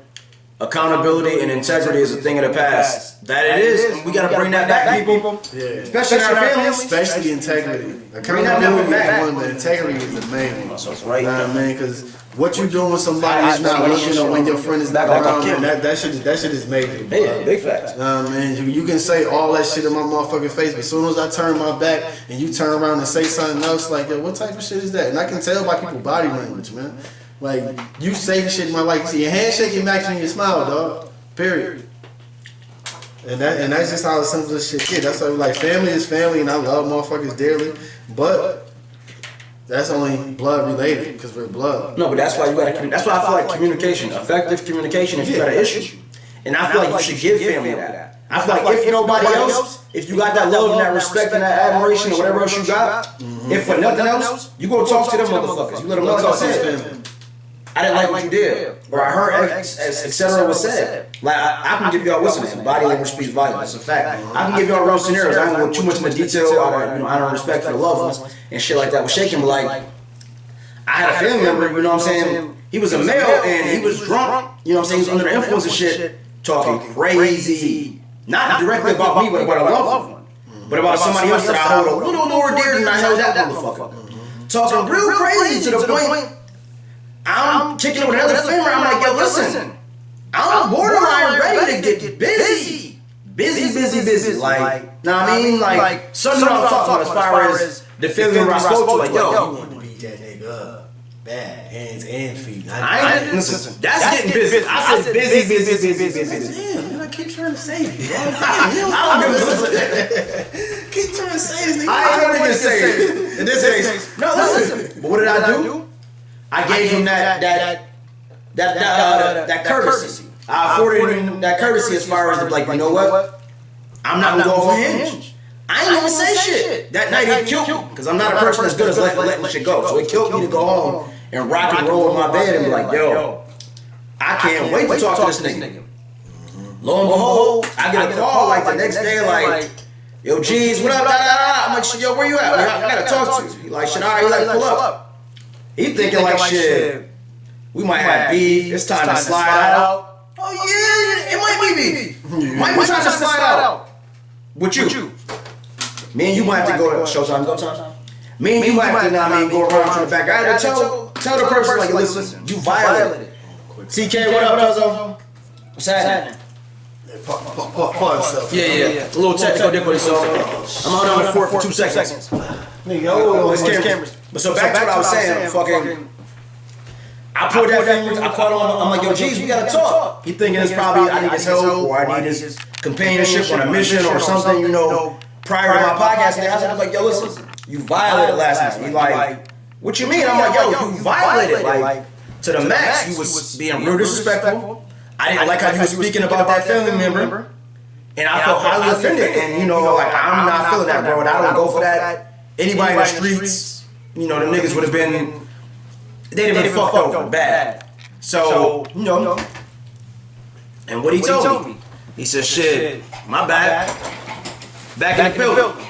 accountability and integrity is a thing of the past. That it is, and we gotta bring that back, people. Yeah. Especially in our families. Especially integrity. Accountability is one, but integrity is the main one. So it's right. You know what I mean? Because what you doing with somebody is not looking at when your friend is not around, and that shit is major. Hey, big facts. You know what I mean? You can say all that shit in my motherfucking face, but as soon as I turn my back and you turn around and say something else, like, yo, what type of shit is that? And I can tell by people's body language, man. Like, you say the shit in my life, see your handshake matching your smile, dog. Period. And that's just how simple this shit is. That's why, like, family is family, and I love motherfuckers dearly, but that's only blood related because we're blood. No, but that's why you gotta. That's why I feel like communication, effective communication. If you got an issue, and I feel like you should give family that. I feel like if nobody else, if you got that love and that respect and that admiration or whatever else you got, if for nothing else, you go talk to them motherfuckers. You let them know like I said. I didn't like what you did, or I heard etc. was said. Like I can give y'all what's it, body language speaks volumes. It's a fact. I can give y'all real scenarios. I don't go too much into detail out of honor and respect for the loved ones and shit like that. Was shaking, but like I had a family member, you know what I'm saying? He was a male and he was drunk. You know what I'm saying? He was under the influence of shit, talking crazy, not directly about me, but about a loved one, but about somebody else that I hold a little more dear than I held that motherfucker. Talking real crazy to the point. I'm kicking it with another finger. I'm like, yo, listen, I'm borderline ready to get busy. Busy. Like, know what I mean? Like, something I'm talking about as far as the family member I spoke to, like, yo, you want to beat that nigga up. Bad hands and feet. I ain't, listen, that's getting busy. I said busy. Damn, man, I keep trying to save you. I'm gonna keep trying to save this nigga. I ain't gonna say it. In this case, no, listen. But what did I do? I gave him that courtesy. I afforded him that courtesy as far as like, you know what? I'm not gonna go off a hinge. I ain't gonna say shit. That night it killed me because I'm not a person that's good as letting shit go. So it killed me to go home and rock and roll in my bed and be like, yo, I can't wait to talk to this nigga. Lo and behold, I get a call like the next day, like, yo, G's, what up? I'm like, yo, where you at? I gotta talk to you. He like, shit, all right, you like pull up. He thinking like, shit, we might have beef. It's time to slide out. Oh yeah, it might be beef. Might be time to slide out. With you. Me and you might have to go to Showtime, go time. Me and you might have to, go around to the back. I had to tell the person, like, listen, you violated. TK, what up, Cuzzo? What's happening? Pause yourself. Yeah. A little technical difficulty, so I'm out on the fort for 2 seconds. Nigga, oh, it's cameras. But so back to what I was saying, fucking, I pulled that thing, I caught on, I'm like, yo, G's, we gotta talk. He thinking it's probably, I need his help, or I need his companionship on a mission or something, prior to my podcast, and I was like, yo, listen, you violated last night. He like, what you mean? I'm like, yo, you violated like to the max. You was being rude, disrespectful. I didn't like how you was speaking about that family member, and I felt highly offended. And you know, like I'm not feeling that, bro. And I don't go for that. Anybody in the streets, you know, the niggas would have been, they'd have been fucked over bad. So, you know, and what he told me, he said, shit, my bad. Back in the building.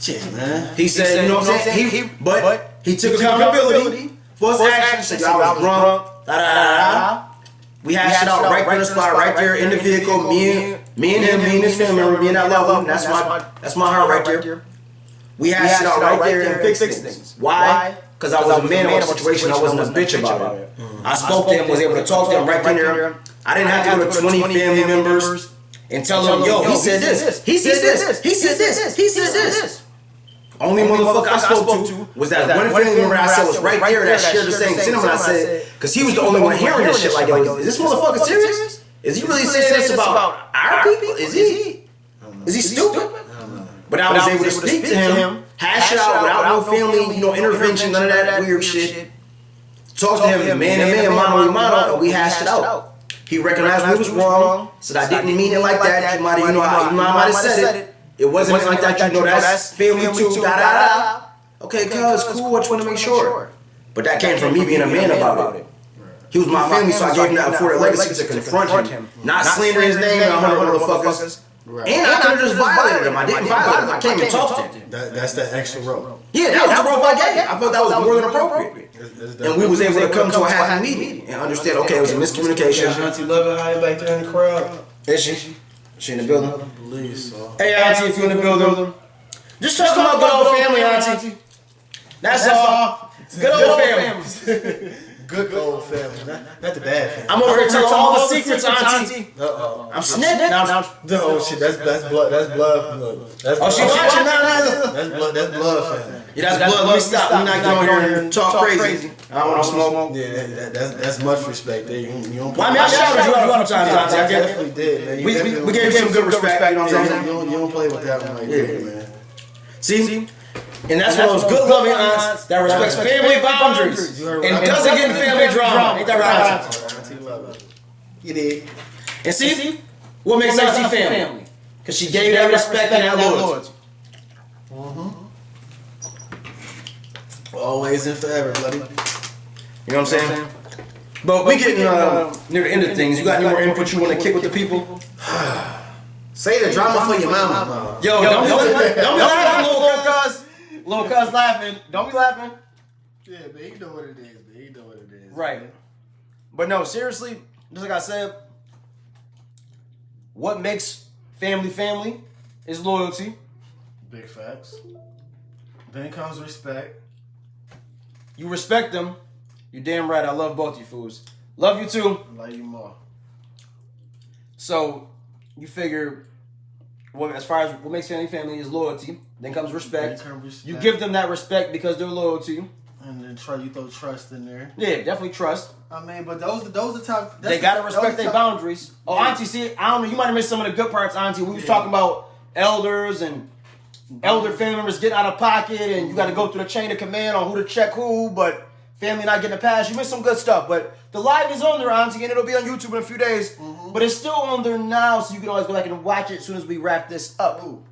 Shit, man. He said, you know what I'm saying? But he took accountability for his actions. He said, I was drunk. We hashed it out right there in the spot, right there in the vehicle. Me and him, me and his family member, me and I love him. That's my heart right there. We hashed it out right there and fixed things. Why? Because I was a man in a situation. I wasn't a bitch about it. I spoke to him, was able to talk to him right there. I didn't have to go to 20 family members and tell them, yo, he said this, he said this, he said this, he said this. Only motherfucker I spoke to was that one family member I said was right there that shared the same sentiment I said, because he was the only one hearing this shit. Like, yo, is this motherfucker serious? Is he really saying this about our people? Is he stupid? But I was able to speak to him, hash it out without no family, you know, intervention, none of that weird shit. Talk to him, man to man, mano to mano, and we hashed it out. He recognized we was wrong, said I didn't mean it like that. You might have, I might have said it. It wasn't like that, you know, that's family too, da. Okay, cuz, cool, what you want to make sure. But that came from me being a man about it. He was my family, so I gave him that afforded legacy to confront him. Not slander his name and 100 motherfuckers. And I could have just violated him. I didn't violate him. I came and talked to him. That's the extra rope. Yeah, that was the rope I gave. I felt that was more than appropriate. And we was able to come to a happy meeting and understand, okay, it was a miscommunication. Auntie Love it high back there in the crowd. Is she? She in the building? I believe so. Hey, Auntie, if you in the building. Just talk about good old family, Auntie. That's all. Good old family. Good old family, not the bad family. I'm over here telling all the secrets, Auntie. Uh-oh. I'm snitching. No shit, that's blood. That's blood. Oh, she watching now? That's blood family. Yeah, that's blood. Let me stop. We're not going here and talk crazy. I don't want to smoke. Yeah, that's much respect there. You don't. Well, I mean, I shouted you out a few times, Auntie. I definitely did, man. We gave you some good respect. You know what I'm saying? You don't play with that one like that, man. See? And that's one of those good loving aunts that respects family boundaries and doesn't get in family drama. Ain't that right, Auntie Love it. You did. And see what makes Auntie family? Because she gave that respect and that loyalty. Always and forever, buddy. You know what I'm saying? But we getting near the end of things. You got any more input you want to kick with the people? Say the drama for your mama. Yo, don't be laughing, Little cuz laughing. Don't be laughing. Yeah, man, you know what it is, man. You know what it is. Right. But no, seriously, just like I said, what makes family is loyalty. Big facts. Then comes respect. You respect them. You're damn right. I love both you fools. Love you too. Love you more. So you figure, as far as what makes family is loyalty. Then comes respect. You give them that respect because they're loyal to you. And then you throw trust in there. Yeah, definitely trust. I mean, but those are top. They gotta respect their boundaries. Oh, Auntie, see, I don't know. You might have missed some of the good parts, Auntie. We was talking about elders and elder family members getting out of pocket, and you got to go through the chain of command on who to check who. But family not getting a pass. You missed some good stuff. But the live is on there, Auntie, and it'll be on YouTube in a few days. But it's still on there now, so you can always go back and watch it as soon as we wrap this up. Ooh.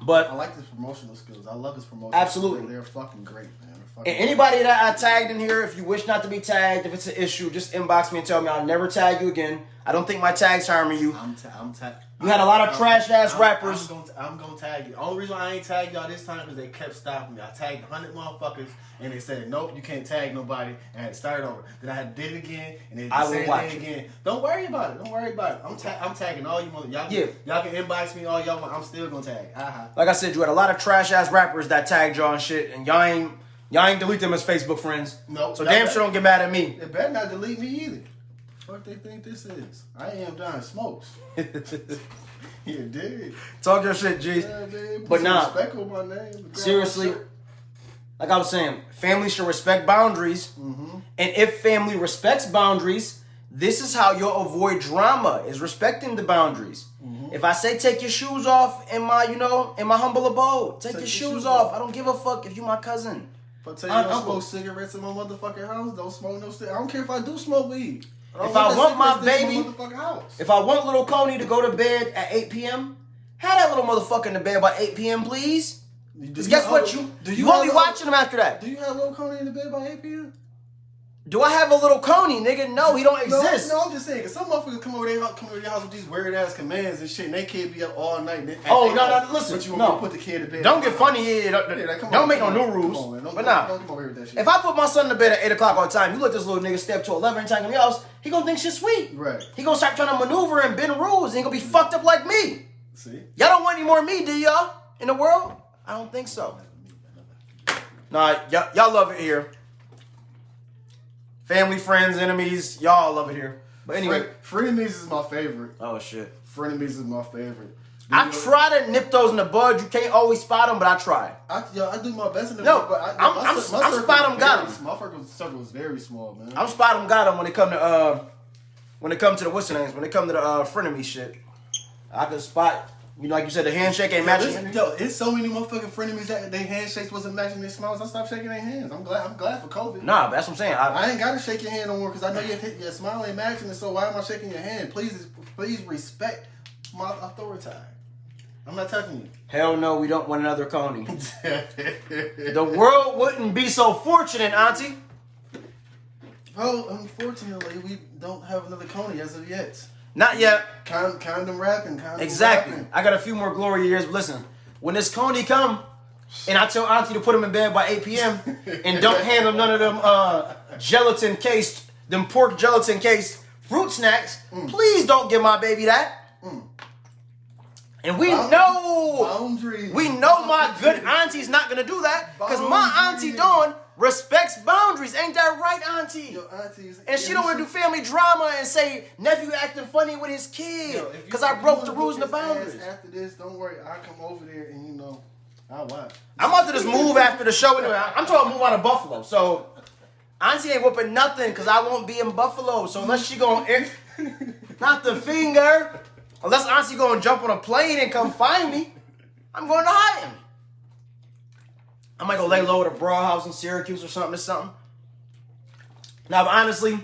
But I like this promotional skills. I love this promotional. Absolutely. They're fucking great, man. And anybody that I tagged in here, if you wish not to be tagged, if it's an issue, just inbox me and tell me. I'll never tag you again. I don't think my tags harming you. I'm tagged. You had a lot of trash ass rappers. I'm gonna tag you. The only reason I ain't tagged y'all this time is they kept stopping me. I tagged 100 motherfuckers and they said, nope, you can't tag nobody, and I had to start over. Then I had to did it again and they did the same thing again. Don't worry about it. I'm tagging all you motherfuckers. Y'all can inbox me all y'all want. I'm still gonna tag. Like I said, you had a lot of trash ass rappers that tagged y'all and shit, and y'all ain't delete them as Facebook friends. Nope. So damn sure don't get mad at me. They better not delete me either. What they think this is? I am Don Smokes. Yeah, dude. Talk your shit, G. Yeah, dude. But nah, respect on my name. seriously, like I was saying, family should respect boundaries. And if family respects boundaries, this is how you'll avoid drama, is respecting the boundaries. If I say take your shoes off in my, in my humble abode, take your shoes off. I don't give a fuck if you my cousin. But tell you don't smoke cigarettes in my motherfucking house. Don't smoke no cigarettes. I don't care if I do smoke weed. If I want my baby, motherfucking house. if I want little Coney to go to bed at 8 p.m., have that little motherfucker in the bed by 8 p.m., please. Because guess what? You won't be watching him after that. Do you have little Coney in the bed by 8 p.m.? Do I have a little Coney, nigga? No, he don't exist. No, I'm just saying, because some motherfuckers come over their house with these weird ass commands and shit, and they kid be up all night. Listen, but you want me to put the kid to bed. Don't get funny here. Don't make no new rules. But nah, don't come over here with that shit. if I put my son to bed at 8 o'clock all the time, you let this little nigga step to 11 and take him else, he gonna think shit's sweet. Right. He gonna start trying to maneuver and bend rules, and he gonna be fucked up like me. See? Y'all don't want any more of me, do y'all? In the world? I don't think so. Nah, y'all love it here. Family, friends, enemies, y'all love it here. But anyway. Frenemies is my favorite. Oh, shit. Frenemies is my favorite. I try to nip those in the bud. You can't always spot them, but I try. I do my best in the No, but I'm spot 'em, got 'em. My circle was very small, man. I'm spot 'em, got 'em when it come to the what's the names, when it come to the frenemy shit. I can spot, like you said, the handshake ain't matching. It's so many motherfucking frenemies that their handshakes wasn't matching their smiles. I stopped shaking their hands. I'm glad for COVID. Nah, but that's what I'm saying. I ain't gotta shake your hand no more because I know your smile ain't matching. So why am I shaking your hand? Please respect my authority. I'm not touching you. Hell no, we don't want another Coney. The world wouldn't be so fortunate, Auntie. Well, unfortunately, we don't have another Coney as of yet. Not yet. Condom rapping. Exactly. Rapping. I got a few more glory years, but listen, when this Coney come, and I tell Auntie to put him in bed by 8 p.m. and don't hand him none of them them pork gelatin cased fruit snacks, please don't give my baby that. And we know my good auntie's not gonna do that because my auntie Dawn respects boundaries. Ain't that right, Auntie? And she don't want to do family drama and say nephew acting funny with his kid because I broke the rules and the boundaries. After this, don't worry, I'll come over there and I'll watch. I'm about to just move after the show anyway. I'm trying to move out of Buffalo, so Auntie ain't whooping nothing because I won't be in Buffalo. So unless she gonna not the finger. Unless Auntie gonna jump on a plane and come find me, I'm going to hide him. I might go lay low at a brawl house in Syracuse or something. Now, but honestly,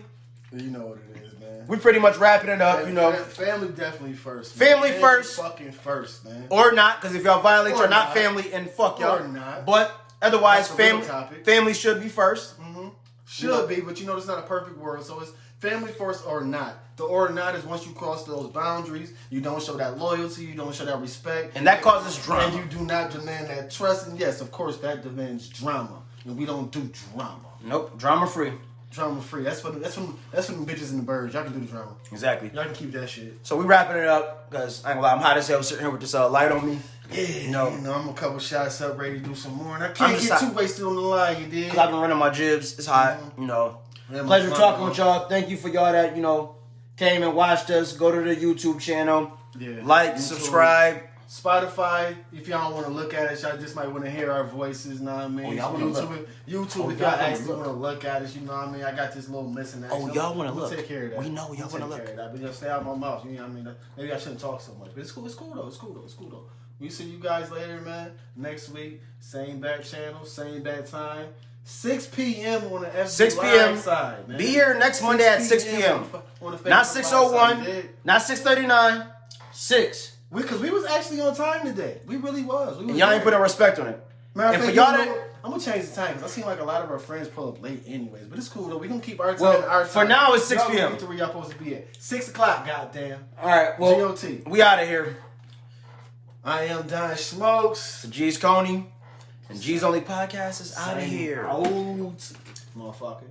you know what it is, man. We pretty much wrapping it up, Family definitely first. Man. Family first. Fucking first, man. Or not, because if y'all violate, you're not family and fuck y'all. Or not. But otherwise, family should be first. Mm-hmm. Should be, but it's not a perfect world, so it's family first or not. The or not is once you cross those boundaries, you don't show that loyalty, you don't show that respect. And that causes drama. And you do not demand that trust. And yes, of course, that demands drama. And we don't do drama. Nope, drama free. Drama free. That's for them bitches and the birds. Y'all can do the drama. Exactly. Y'all can keep that shit. So we wrapping it up, because I ain't gonna lie, I'm hot as hell sitting here with this light on me. Yeah, I'm a couple shots up, ready to do some more. And I can't get too wasted on the line, you dig? Because I've been running my jibs. It's hot, Pleasure talking with y'all. Thank you for y'all that, came and watched us. Go to the YouTube channel. Yeah. Like, subscribe. Spotify, if y'all don't want to look at us, y'all just might want to hear our voices, know what I mean? YouTube, if y'all actually want to look at us, you know what I mean? I got this little missing action. Oh, y'all want to look. Take care of that. We know y'all want to look. But just stay out of my mouth, you know what I mean? Maybe I shouldn't talk so much. But it's cool though. We see you guys later, man. Next week, same bat channel, same bat time. 6 p.m. on the FB 6 p.m. side, man. Be here next Monday at 6 p.m. Not 6:01, not 6:39, 6. Because we was actually on time today. We really was. And y'all ain't putting respect on it. Matter of fact, I'm going to change the time because I seem like a lot of our friends pull up late anyways. But it's cool, though. We're going to keep our time. For now, it's 6 p.m. Where y'all supposed to be at. 6 o'clock, goddamn. All right, well, GOT. We out of here. I am Don Smokes. The G's Coney. And G's Only Podcast is out of here. Old motherfucker.